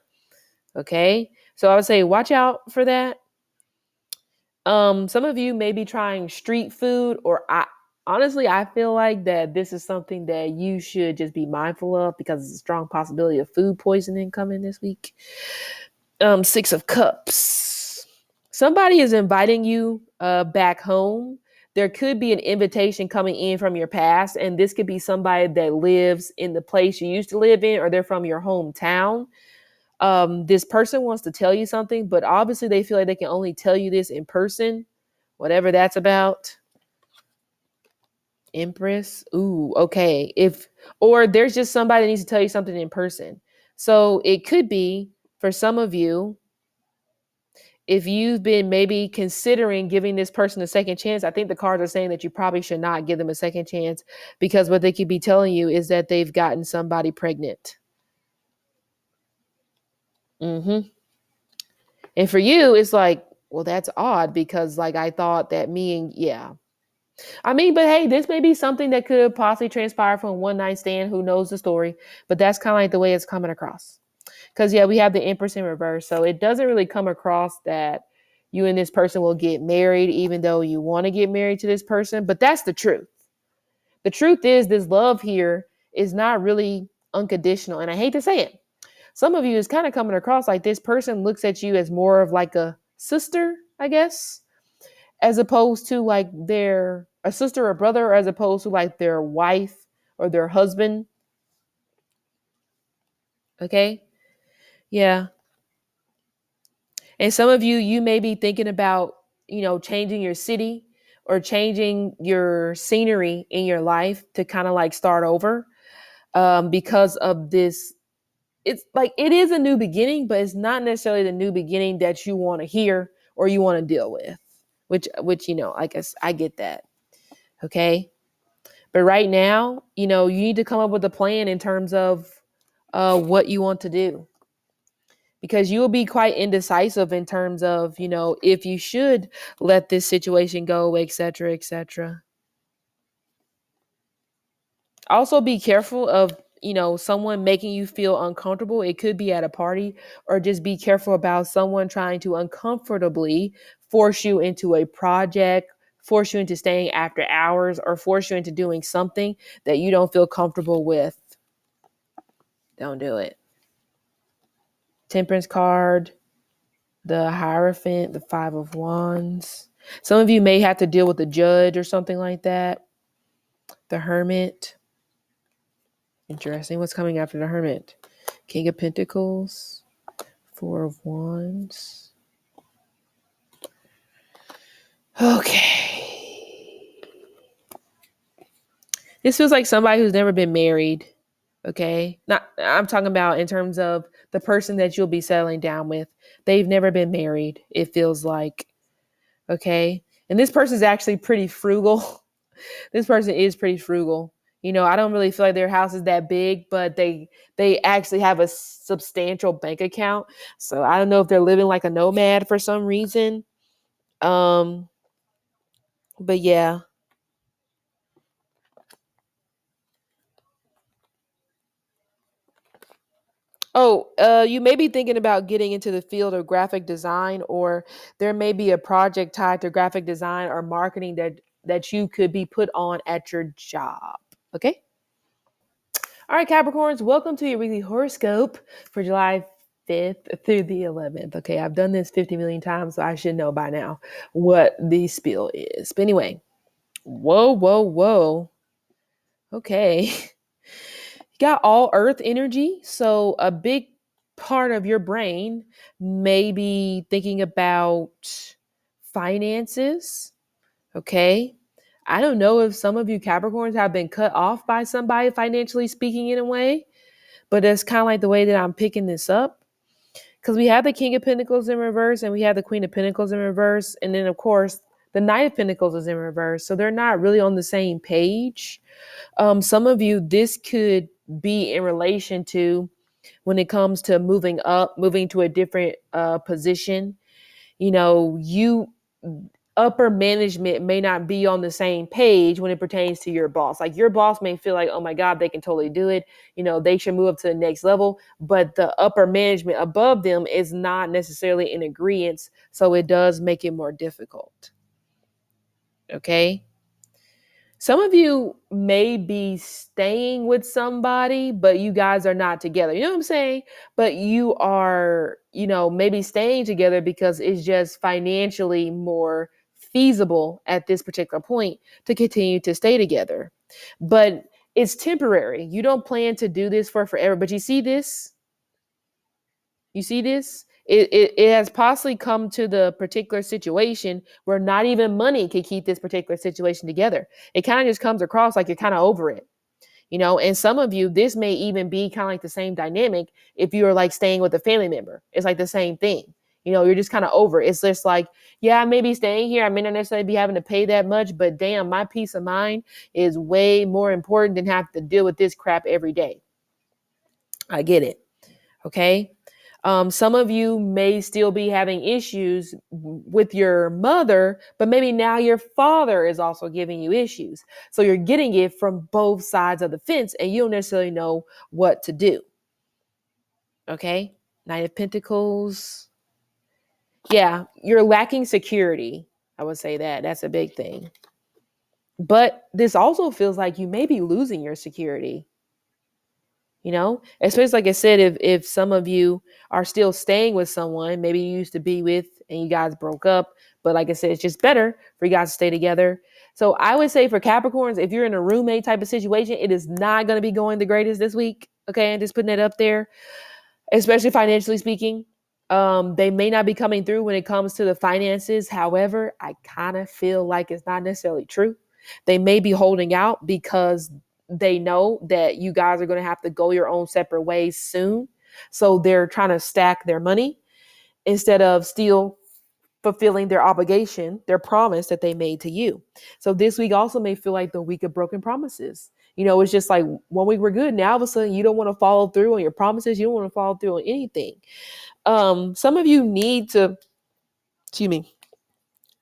Okay. So I would say watch out for that. Some of you may be trying street food, or honestly, I feel like that this is something that you should just be mindful of because it's a strong possibility of food poisoning coming this week. Six of Cups. Somebody is inviting you back home. There could be an invitation coming in from your past, and this could be somebody that lives in the place you used to live in, or they're from your hometown. This person wants to tell you something, but obviously they feel like they can only tell you this in person, whatever that's about. Empress. Ooh, okay. Or there's just somebody that needs to tell you something in person. So it could be for some of you, if you've been maybe considering giving this person a second chance, I think the cards are saying that you probably should not give them a second chance, because what they could be telling you is that they've gotten somebody pregnant. Mm-hmm. And for you, it's like, well, that's odd because like I thought that yeah. I mean, but hey, this may be something that could possibly transpire from a one night stand. Who knows the story? But that's kind of like the way it's coming across. Because yeah, we have the Empress in reverse. So it doesn't really come across that you and this person will get married, even though you want to get married to this person. But that's the truth. The truth is this love here is not really unconditional. And I hate to say it. Some of you is kind of coming across like this person looks at you as more of like a sister, I guess, as opposed to like their a sister or brother, or as opposed to like their wife or their husband. Okay. Yeah. And some of you, you may be thinking about, changing your city or changing your scenery in your life to kind of like start over, because of this. It's like it is a new beginning, but it's not necessarily the new beginning that you want to hear or you want to deal with, which, I guess I get that. Okay. But right now, you need to come up with a plan in terms of what you want to do, because you will be quite indecisive in terms of, if you should let this situation go, et cetera, et cetera. Also be careful of, someone making you feel uncomfortable. It could be at a party, or just be careful about someone trying to uncomfortably force you into a project, force you into staying after hours, or force you into doing something that you don't feel comfortable with. Don't do it. Temperance card, the Hierophant, the Five of Wands. Some of you may have to deal with a judge or something like that. The Hermit. Interesting. What's coming after the Hermit? King of Pentacles, Four of Wands. Okay. This feels like somebody who's never been married. Okay. I'm talking about in terms of the person that you'll be settling down with. They've never been married, it feels like. Okay. And this person's actually pretty frugal. This person is pretty frugal. I don't really feel like their house is that big, but they actually have a substantial bank account. So I don't know if they're living like a nomad for some reason. But yeah. Oh, you may be thinking about getting into the field of graphic design, or there may be a project tied to graphic design or marketing that you could be put on at your job. Okay. All right, Capricorns, welcome to your weekly horoscope for July 5th through the 11th. Okay, I've done this 50 million times, so I should know by now what the spiel is. But anyway, whoa, whoa, whoa. Okay. You got all earth energy. So a big part of your brain may be thinking about finances. Okay. I don't know if some of you Capricorns have been cut off by somebody financially speaking in a way, but that's kind of like the way that I'm picking this up. Because we have the King of Pentacles in reverse and we have the Queen of Pentacles in reverse. And then, of course, the Knight of Pentacles is in reverse. So they're not really on the same page. Some of you, this could be in relation to when it comes to moving up, moving to a different position. You know, you upper management may not be on the same page when it pertains to your boss. Like your boss may feel like, oh my God, they can totally do it. You know, they should move up to the next level. But the upper management above them is not necessarily in agreement. So it does make it more difficult. Okay. Some of you may be staying with somebody, but you guys are not together. You know what I'm saying? But you are, you know, maybe staying together because it's just financially more feasible at this particular point to continue to stay together. But it's temporary. You don't plan to do this for forever. But you see this? You see this? It has possibly come to the particular situation where not even money can keep this particular situation together. It kind of just comes across like you're kind of over it, you know. And some of you, this may even be kind of like the same dynamic if you are like staying with a family member. It's like the same thing. You know, you're just kind of over it. It's just like, yeah, I may be staying here. I may not necessarily be having to pay that much, but damn, my peace of mind is way more important than have to deal with this crap every day. I get it. Okay. Some of you may still be having issues with your mother, but maybe now your father is also giving you issues. So you're getting it from both sides of the fence and you don't necessarily know what to do. Okay. Knight of Pentacles. Yeah, you're lacking security. I would say that. That's a big thing. But this also feels like you may be losing your security. You know, especially like I said, if some of you are still staying with someone, maybe you used to be with and you guys broke up, but like I said, it's just better for you guys to stay together. So I would say for Capricorns, if you're in a roommate type of situation, it is not going to be going the greatest this week. Okay, and just putting it up there, especially financially speaking. They may not be coming through when it comes to the finances. However, I kind of feel like it's not necessarily true. They may be holding out because they know that you guys are going to have to go your own separate ways soon. So they're trying to stack their money instead of still fulfilling their obligation, their promise that they made to you. So this week also may feel like the week of broken promises. You know, it's just like 1 week we're good. Now all of a sudden you don't want to follow through on your promises. You don't want to follow through on anything. Some of you need to, excuse me,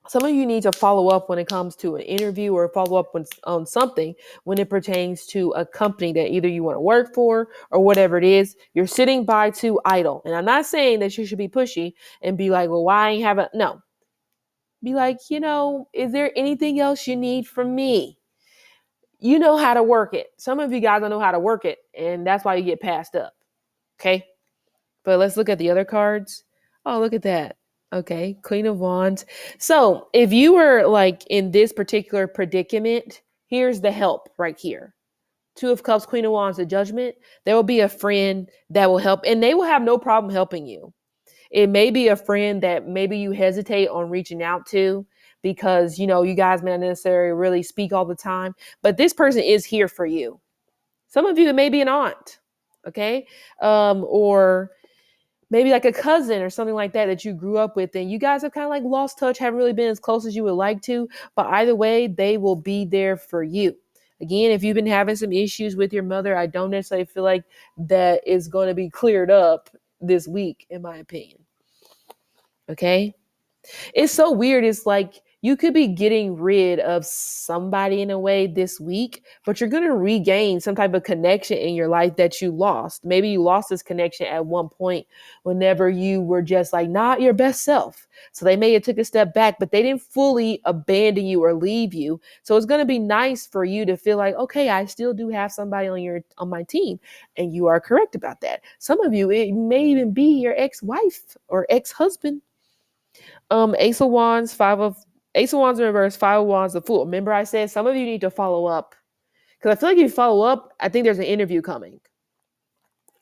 some of you need to follow up when it comes to an interview or follow up on something when it pertains to a company that either you want to work for or whatever it is. You're sitting by too idle. And I'm not saying that you should be pushy and be like, well, why ain't have a, no. Be like, you know, is there anything else you need from me? You know how to work it. Some of you guys don't know how to work it, and that's why you get passed up. Okay. But let's look at the other cards. Oh, look at that. Okay, Queen of Wands. So if you were like in this particular predicament, here's the help right here. Two of Cups, Queen of Wands, the Judgment. There will be a friend that will help, and they will have no problem helping you. It may be a friend that maybe you hesitate on reaching out to because, you know, you guys may not necessarily really speak all the time, but this person is here for you. Some of you, it may be an aunt, okay? Or maybe like a cousin or something like that you grew up with and you guys have kind of like lost touch, haven't really been as close as you would like to, but either way, they will be there for you. Again, if you've been having some issues with your mother, I don't necessarily feel like that is going to be cleared up this week, in my opinion. Okay. It's so weird. It's like you could be getting rid of somebody in a way this week, but you're going to regain some type of connection in your life that you lost. Maybe you lost this connection at one point whenever you were just like not your best self. So they may have took a step back, but they didn't fully abandon you or leave you. So it's going to be nice for you to feel like, okay, I still do have somebody on my team. And you are correct about that. Some of you, it may even be your ex-wife or ex-husband. Ace of Wands in reverse, Five of Wands, the Fool. Remember I said some of you need to follow up. Because I feel like if you follow up, I think there's an interview coming.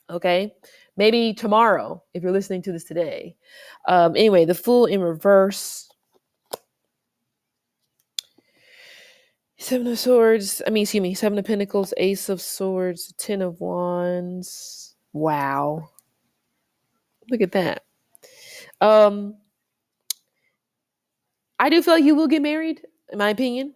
Okay? Maybe tomorrow, if you're listening to this today. Anyway, the Fool in reverse. Seven of Pentacles, Ace of Swords, Ten of Wands. Wow. Look at that. I do feel like you will get married, in my opinion.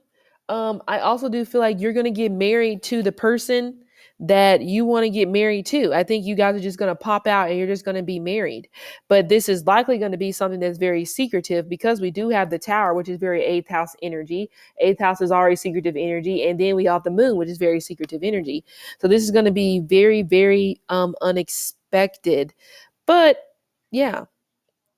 I also do feel like you're going to get married to the person that you want to get married to. I think you guys are just going to pop out and you're just going to be married. But this is likely going to be something that's very secretive because we do have the Tower, which is very eighth house energy. Eighth house is already secretive energy. And then we have the Moon, which is very secretive energy. So this is going to be very, very unexpected. But yeah.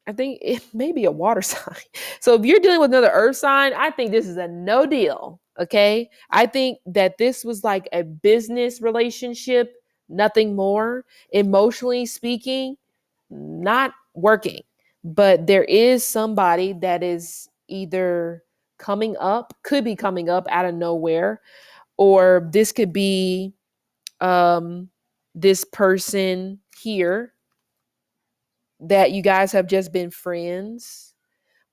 I think it may be a water sign. So if you're dealing with another earth sign, I think this is a no deal. Okay. I think that this was like a business relationship, nothing more. Emotionally speaking, not working. But there is somebody that is either could be coming up out of nowhere, or this could be this person here that you guys have just been friends,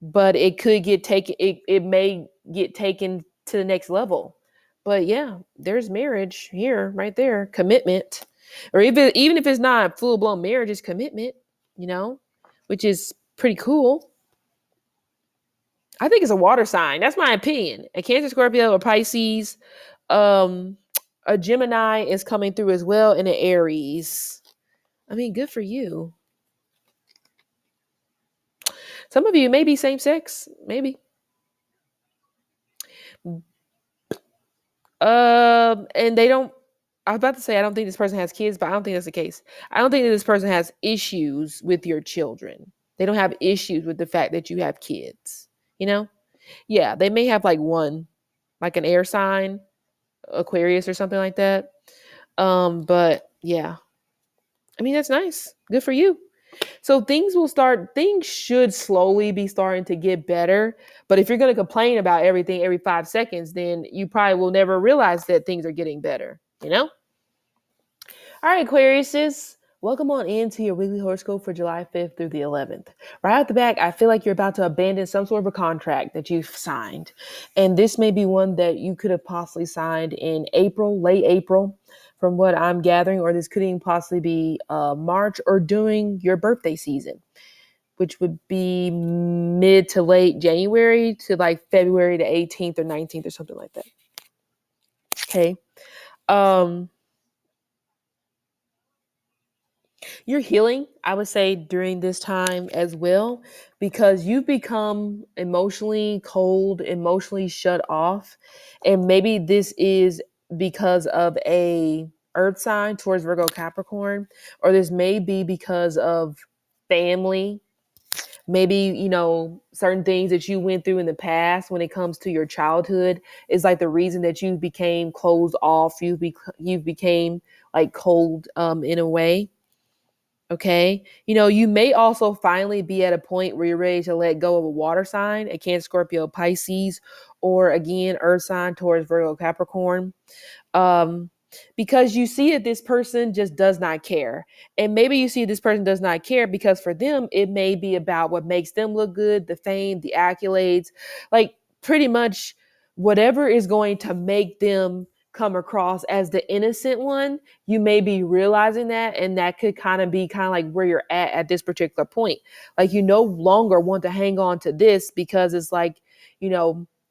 but it could get taken, it may get taken to the next level. But yeah, there's marriage here, right there, commitment. Or even if it's not full-blown marriage, it's commitment, which is pretty cool. I think it's a water sign. That's my opinion. A Cancer, Scorpio, or Pisces. A Gemini is coming through as well, and an Aries. I mean, good for you. Some of you may be same sex, maybe. And they don't. I was about to say I don't think this person has kids, but I don't think that's the case. I don't think that this person has issues with your children. They don't have issues with the fact that you have kids. Yeah, they may have like one, like an air sign, Aquarius or something like that. But yeah, I mean that's nice. Good for you. So things should slowly be starting to get better. But if you're going to complain about everything every 5 seconds, then you probably will never realize that things are getting better, All right, Aquariuses, welcome on into your weekly horoscope for July 5th through the 11th. Right off the back, I feel like you're about to abandon some sort of a contract that you've signed. And this may be one that you could have possibly signed in April, late April, from what I'm gathering, or this could even possibly be March or during your birthday season, which would be mid to late January to like February the 18th or 19th or something like that. Okay. You're healing, I would say, during this time as well, because you've become emotionally cold, emotionally shut off. And maybe this is because of a earth sign towards Virgo Capricorn, or this may be because of family. Maybe, certain things that you went through in the past when it comes to your childhood is like the reason that you became closed off. You became like cold in a way. Okay. You may also finally be at a point where you're ready to let go of a water sign, a Cancer, Scorpio, Pisces, or again, earth sign towards Virgo, Capricorn. Because you see that this person just does not care. And maybe you see this person does not care because for them, it may be about what makes them look good, the fame, the accolades, like pretty much whatever is going to make them come across as the innocent one. You may be realizing that, and that could kind of like where you're at this particular point. Like you no longer want to hang on to this because it's like,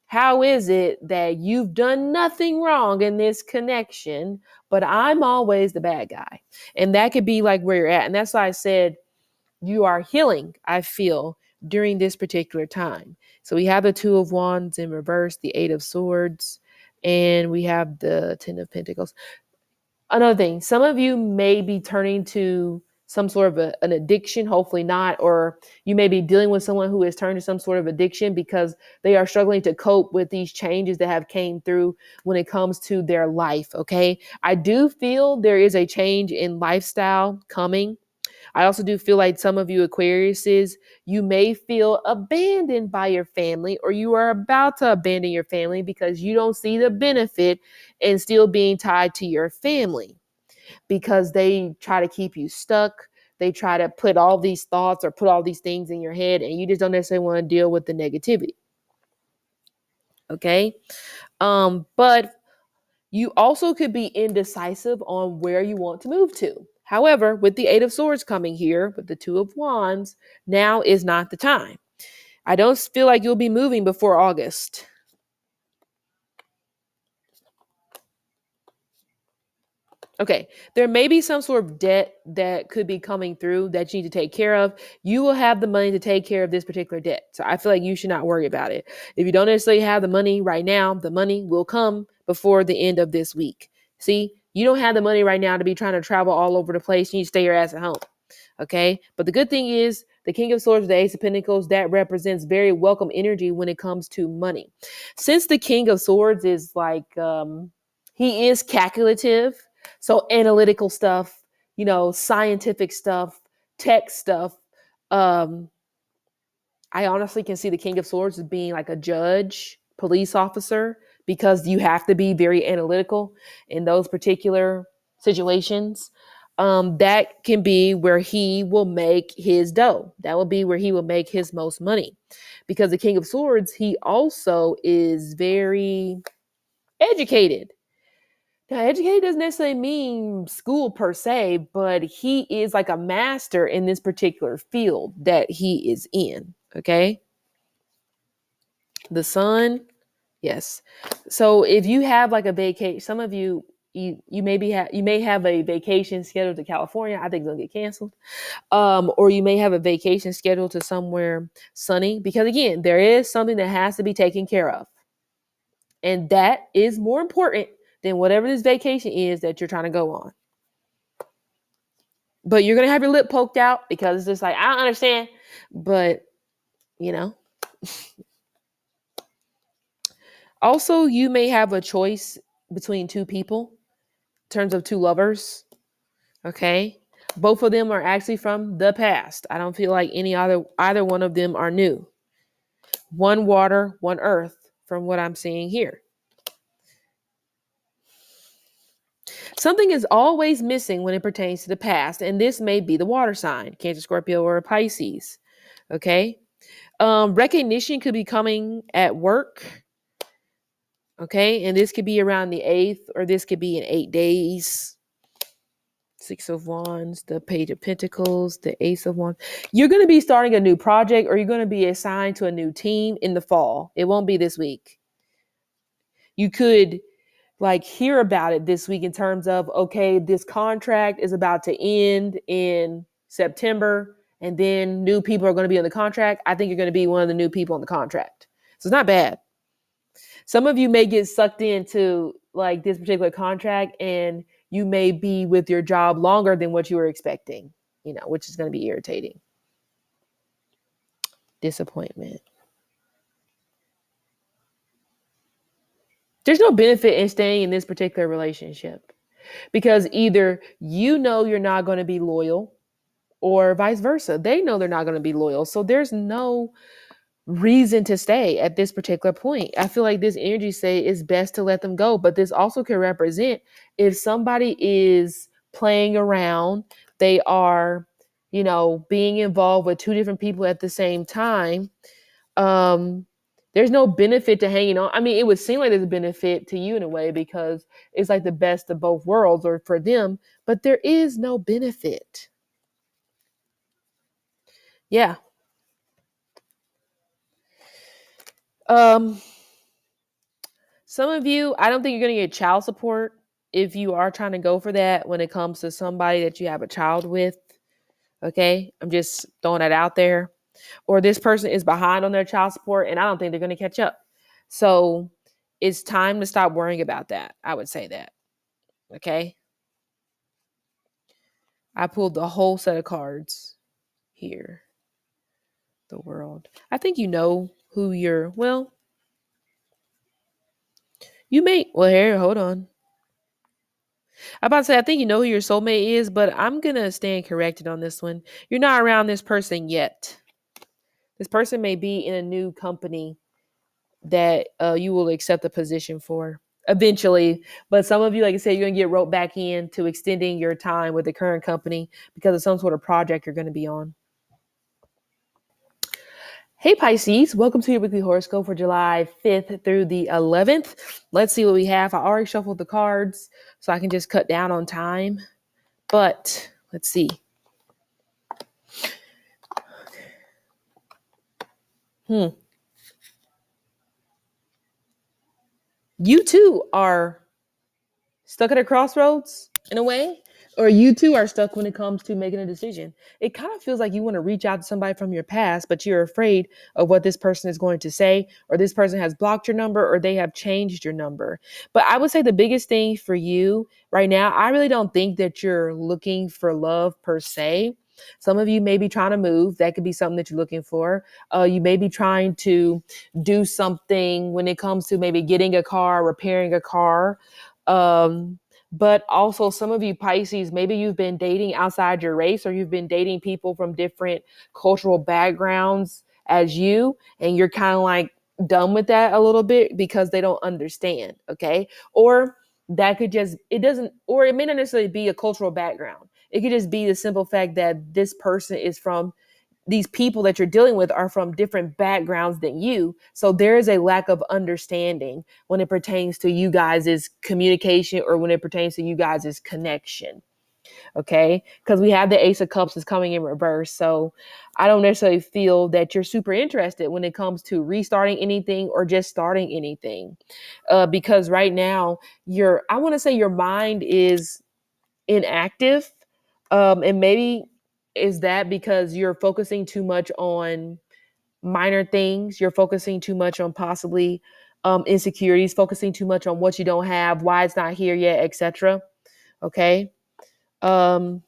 how is it that you've done nothing wrong in this connection, but I'm always the bad guy? And that could be like where you're at. And that's why I said you are healing, I feel, during this particular time. So we have the Two of Wands in reverse, the Eight of Swords, and we have the Ten of Pentacles. Another thing, some of you may be turning to some sort of an addiction, hopefully not, or you may be dealing with someone who has turned to some sort of addiction because they are struggling to cope with these changes that have came through when it comes to their life, okay? I do feel there is a change in lifestyle coming. I also do feel like some of you Aquariuses, you may feel abandoned by your family, or you are about to abandon your family because you don't see the benefit in still being tied to your family, because they try to keep you stuck. They try to put all these thoughts or put all these things in your head, and you just don't necessarily want to deal with the negativity. Okay. But you also could be indecisive on where you want to move to. However, with the Eight of Swords coming here, with the Two of Wands, now is not the time. I don't feel like you'll be moving before August. Okay, there may be some sort of debt that could be coming through that you need to take care of. You will have the money to take care of this particular debt. So I feel like you should not worry about it. If you don't necessarily have the money right now, the money will come before the end of this week. See, you don't have the money right now to be trying to travel all over the place. You need to stay your ass at home. Okay, but the good thing is the King of Swords, the Ace of Pentacles, that represents very welcome energy when it comes to money. Since the King of Swords is like, he is calculative. So analytical stuff, scientific stuff, tech stuff. Um, I honestly can see the King of Swords as being like a judge, police officer, because you have to be very analytical in those particular situations. That can be where he will make his dough. That will be where he will make his most money. Because the King of Swords, he also is very educated. Now, educated doesn't necessarily mean school per se, but he is like a master in this particular field that he is in. Okay. The sun. Yes. So if you have like a vacation, some of you may have a vacation scheduled to California. I think it's gonna get canceled. Or you may have a vacation scheduled to somewhere sunny, because again, there is something that has to be taken care of. And that is more important than whatever this vacation is that you're trying to go on. But you're going to have your lip poked out because it's just like, I don't understand. But, also, you may have a choice between two people in terms of two lovers. Okay. Both of them are actually from the past. I don't feel like either one of them are new. One water, one earth, from what I'm seeing here. Something is always missing when it pertains to the past, and this may be the water sign, Cancer, Scorpio, or Pisces. Okay. Recognition could be coming at work. Okay. And this could be around the 8th, or this could be in 8 days. Six of Wands, the Page of Pentacles, the Ace of Wands. You're going to be starting a new project, or you're going to be assigned to a new team in the fall. It won't be this week. You could hear about it this week in terms of, okay, this contract is about to end in September, and then new people are going to be on the contract. I think you're going to be one of the new people on the contract. So it's not bad. Some of you may get sucked into this particular contract, and you may be with your job longer than what you were expecting, which is going to be irritating. Disappointment. There's no benefit in staying in this particular relationship, because either you're not going to be loyal, or vice versa. They know they're not going to be loyal. So there's no reason to stay at this particular point. I feel like this energy say it's best to let them go. But this also can represent if somebody is playing around, they are, being involved with two different people at the same time. There's no benefit to hanging on. I mean, it would seem like there's a benefit to you in a way, because it's like the best of both worlds, or for them, but there is no benefit. Yeah. Some of you, I don't think you're going to get child support if you are trying to go for that when it comes to somebody that you have a child with. Okay. I'm just throwing that out there. or this person is behind on their child support and I don't think they're going to catch up. So it's time to stop worrying about that. I would say that. Okay. I pulled the whole set of cards here. The world. I think you know who you're, well, you may, well, here, hold on. I'm about to say, I think you know who your soulmate is, but I'm going to stand corrected on this one. You're not around this person yet. This person may be in a new company that you will accept a position for eventually. But some of you, like I said, you're going to get roped back into extending your time with the current company because of some sort of project you're going to be on. Hey Pisces, welcome to your weekly horoscope for July 5th through the 11th. Let's see what we have. I already shuffled the cards so I can just cut down on time. But let's see. You too are stuck at a crossroads in a way, or you too are stuck when it comes to making a decision. It kind of feels like you want to reach out to somebody from your past, but you're afraid of what this person is going to say, or this person has blocked your number, or they have changed your number. But I would say the biggest thing for you right now, I really don't think that you're looking for love per se. Some of you may be trying to move. That could be something that you're looking for. You may be trying to do something when it comes to maybe getting a car, repairing a car. But also some of you Pisces, maybe you've been dating outside your race, or you've been dating people from different cultural backgrounds as you, and you're kind of like done with that a little bit because they don't understand. Okay. Or that could just, it doesn't, or it may not necessarily be a cultural background. It could just be the simple fact that this person is from, these people that you're dealing with are from different backgrounds than you. So there is a lack of understanding when it pertains to you guys' communication, or when it pertains to you guys' connection. Okay. Because we have the Ace of Cups is coming in reverse. So I don't necessarily feel that you're super interested when it comes to restarting anything or just starting anything. Because right now I want to say your mind is inactive. And maybe is that because you're focusing too much on minor things? You're focusing too much on possibly insecurities, focusing too much on what you don't have, why it's not here yet, etc. Okay. Um,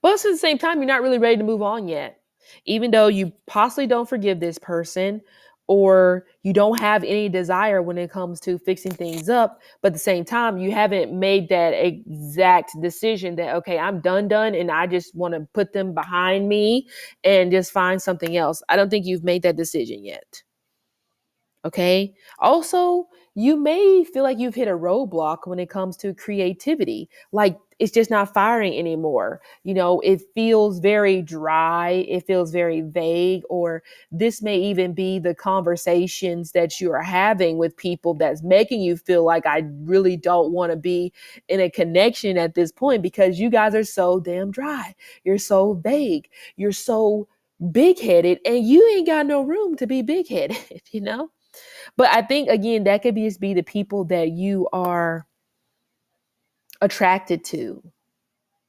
but at the same time, you're not really ready to move on yet. Even though you possibly don't forgive this person, or you don't have any desire when it comes to fixing things up, but at the same time, you haven't made that exact decision that, okay, I'm done, and I just want to put them behind me and just find something else. I don't think you've made that decision yet. Okay. Also, you may feel like you've hit a roadblock when it comes to creativity. Like it's just not firing anymore. It feels very dry. It feels very vague, or this may even be the conversations that you are having with people that's making you feel like I really don't want to be in a connection at this point, because you guys are so damn dry. You're so vague. You're so big headed, and you ain't got no room to be big headed. But I think, again, that could just be the people that you are attracted to.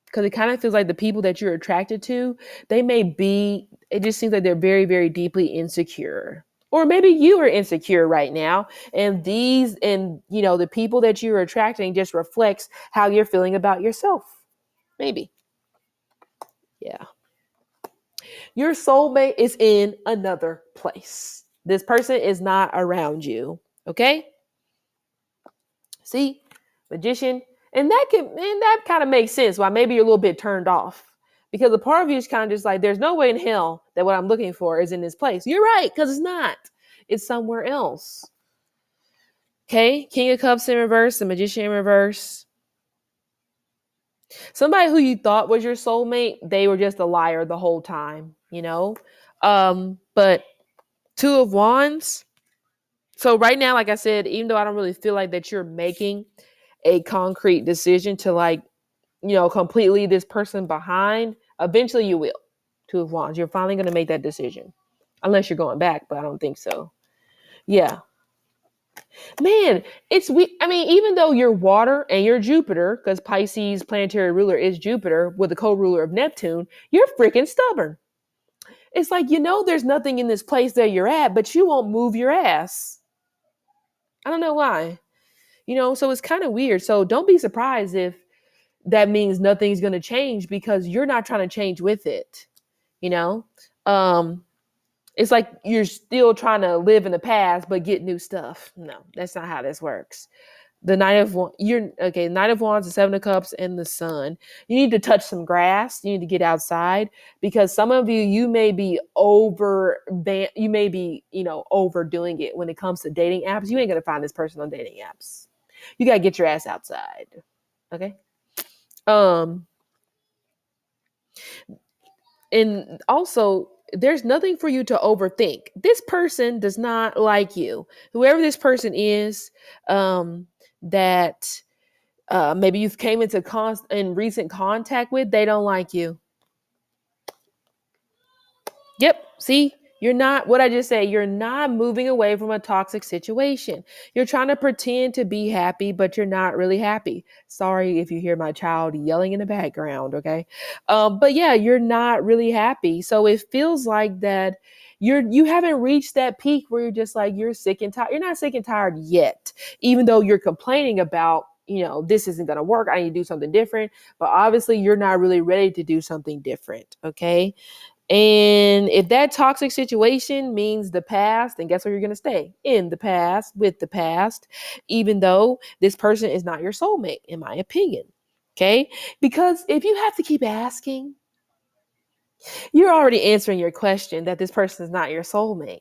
Because it kind of feels like the people that you're attracted to, it just seems like they're very, very deeply insecure. Or maybe you are insecure right now. And the people that you're attracting just reflects how you're feeling about yourself. Maybe. Yeah. Your soulmate is in another place. This person is not around you. Okay? See, Magician, and that kind of makes sense why maybe you're a little bit turned off, because a part of you is kind of just like, there's no way in hell that what I'm looking for is in this place. You're right, because it's not. It's somewhere else. Okay, King of Cups in reverse, the Magician in reverse. Somebody who you thought was your soulmate, they were just a liar the whole time, But Two of Wands. So right now, like I said, even though I don't really feel like that you're making a concrete decision to completely leave this person behind, eventually you will. Two of Wands. You're finally going to make that decision. Unless you're going back, but I don't think so. Yeah. Man, it's we. I mean, even though you're water and you're Jupiter, because Pisces planetary ruler is Jupiter with the co-ruler of Neptune, you're freaking stubborn. It's like, there's nothing in this place that you're at, but you won't move your ass. I don't know why. So it's kind of weird. So don't be surprised if that means nothing's going to change because you're not trying to change with it. You know, um, it's like you're still trying to live in the past but get new stuff. No, that's not how this works. The Knight of Wands, Knight of Wands, the Seven of Cups, and the Sun. You need to touch some grass. You need to get outside because some of you may be overdoing it when it comes to dating apps. You ain't gonna find this person on dating apps. You gotta get your ass outside. Okay. Um, and also there's nothing for you to overthink. This person does not like you. Whoever this person is, that maybe you've came into in recent contact with, they don't like you. Yep. See, you're not what I just say. You're not moving away from a toxic situation. You're trying to pretend to be happy, but you're not really happy. Sorry if you hear my child yelling in the background. Okay. But yeah, you're not really happy. So it feels like that you haven't reached that peak where you're just like, you're sick and tired. You're not sick and tired yet, even though you're complaining about, this isn't going to work. I need to do something different. But obviously you're not really ready to do something different. Okay. And if that toxic situation means the past, then guess where you're going to stay? In the past, with the past, even though this person is not your soulmate, in my opinion. Okay? Because if you have to keep asking, you're already answering your question that this person is not your soulmate.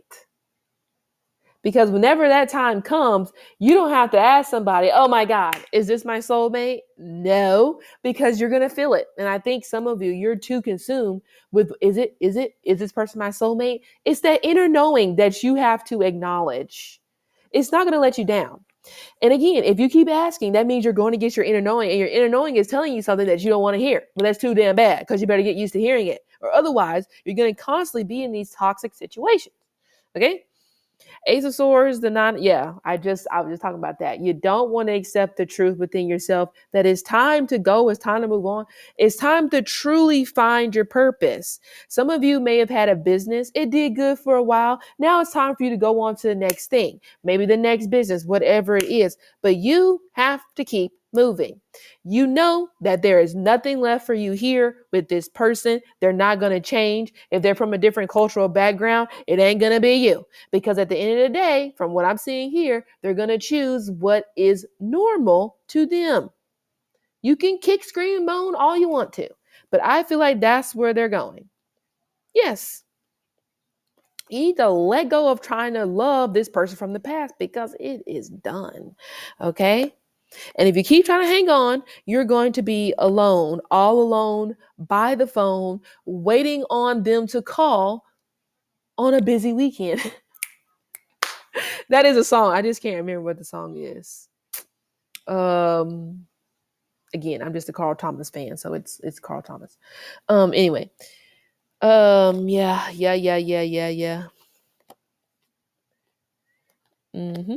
Because whenever that time comes, you don't have to ask somebody, oh my God, is this my soulmate? No, because you're going to feel it. And I think some of you, you're too consumed with, is this person my soulmate? It's that inner knowing that you have to acknowledge. It's not going to let you down. And again, if you keep asking, that means you're going to get your inner knowing, and your inner knowing is telling you something that you don't want to hear. But that's too damn bad because you better get used to hearing it. Or otherwise, you're going to constantly be in these toxic situations. Okay? Ace of Swords, I was just talking about that. You don't want to accept the truth within yourself that it's time to go, it's time to move on. It's time to truly find your purpose. Some of you may have had a business. It did good for a while. Now it's time for you to go on to the next thing, maybe the next business, whatever it is. But you have to keep moving. You know that there is nothing left for you here with this person. They're not going to change. If they're from a different cultural background, it ain't going to be you. Because at the end of the day, from what I'm seeing here, they're going to choose what is normal to them. You can kick, scream, and moan all you want to, but I feel like that's where they're going. Yes. You need to let go of trying to love this person from the past because it is done. Okay? And if you keep trying to hang on, you're going to be alone, all alone by the phone, waiting on them to call on a busy weekend. That is a song. I just can't remember what the song is. Again, I'm just a Carl Thomas fan, so it's Carl Thomas. Anyway. Yeah. Mm-hmm.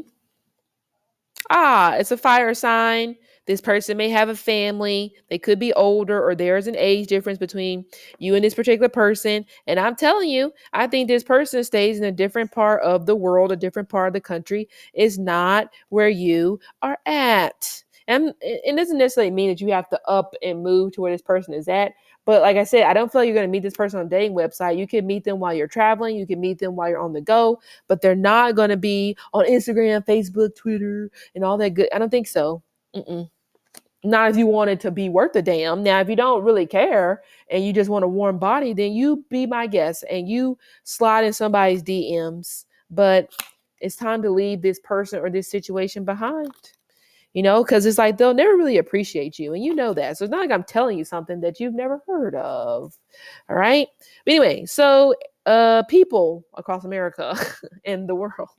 It's a fire sign. This person may have a family. They could be older, or there's an age difference between you and this particular person. And I'm telling you, I think this person stays in a different part of the world, a different part of the country. Is not where you are at. And it doesn't necessarily mean that you have to up and move to where this person is at. But like I said, I don't feel like you're going to meet this person on a dating website. You can meet them while you're traveling. You can meet them while you're on the go. But they're not going to be on Instagram, Facebook, Twitter, and all that good. I don't think so. Mm-mm. Not if you want it to be worth a damn. Now, if you don't really care and you just want a warm body, then you be my guest and you slide in somebody's DMs. But it's time to leave this person or this situation behind. Because it's like they'll never really appreciate you. And you know that. So it's not like I'm telling you something that you've never heard of. All right. But anyway, so people across America and the world,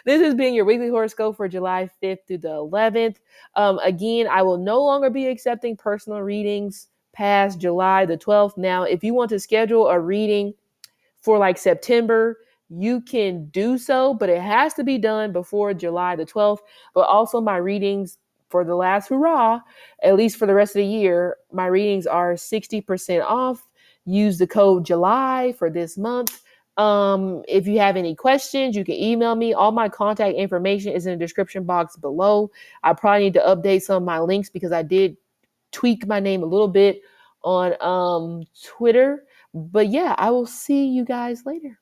this has been your weekly horoscope for July 5th through the 11th. Again, I will no longer be accepting personal readings past July the 12th. Now, if you want to schedule a reading for like September, you can do so, but it has to be done before July the 12th. But also, my readings for the last hurrah, at least for the rest of the year, my readings are 60% off. Use the code July for this month. If you have any questions, you can email me. All my contact information is in the description box below. I probably need to update some of my links because I did tweak my name a little bit on Twitter. But yeah, I will see you guys later.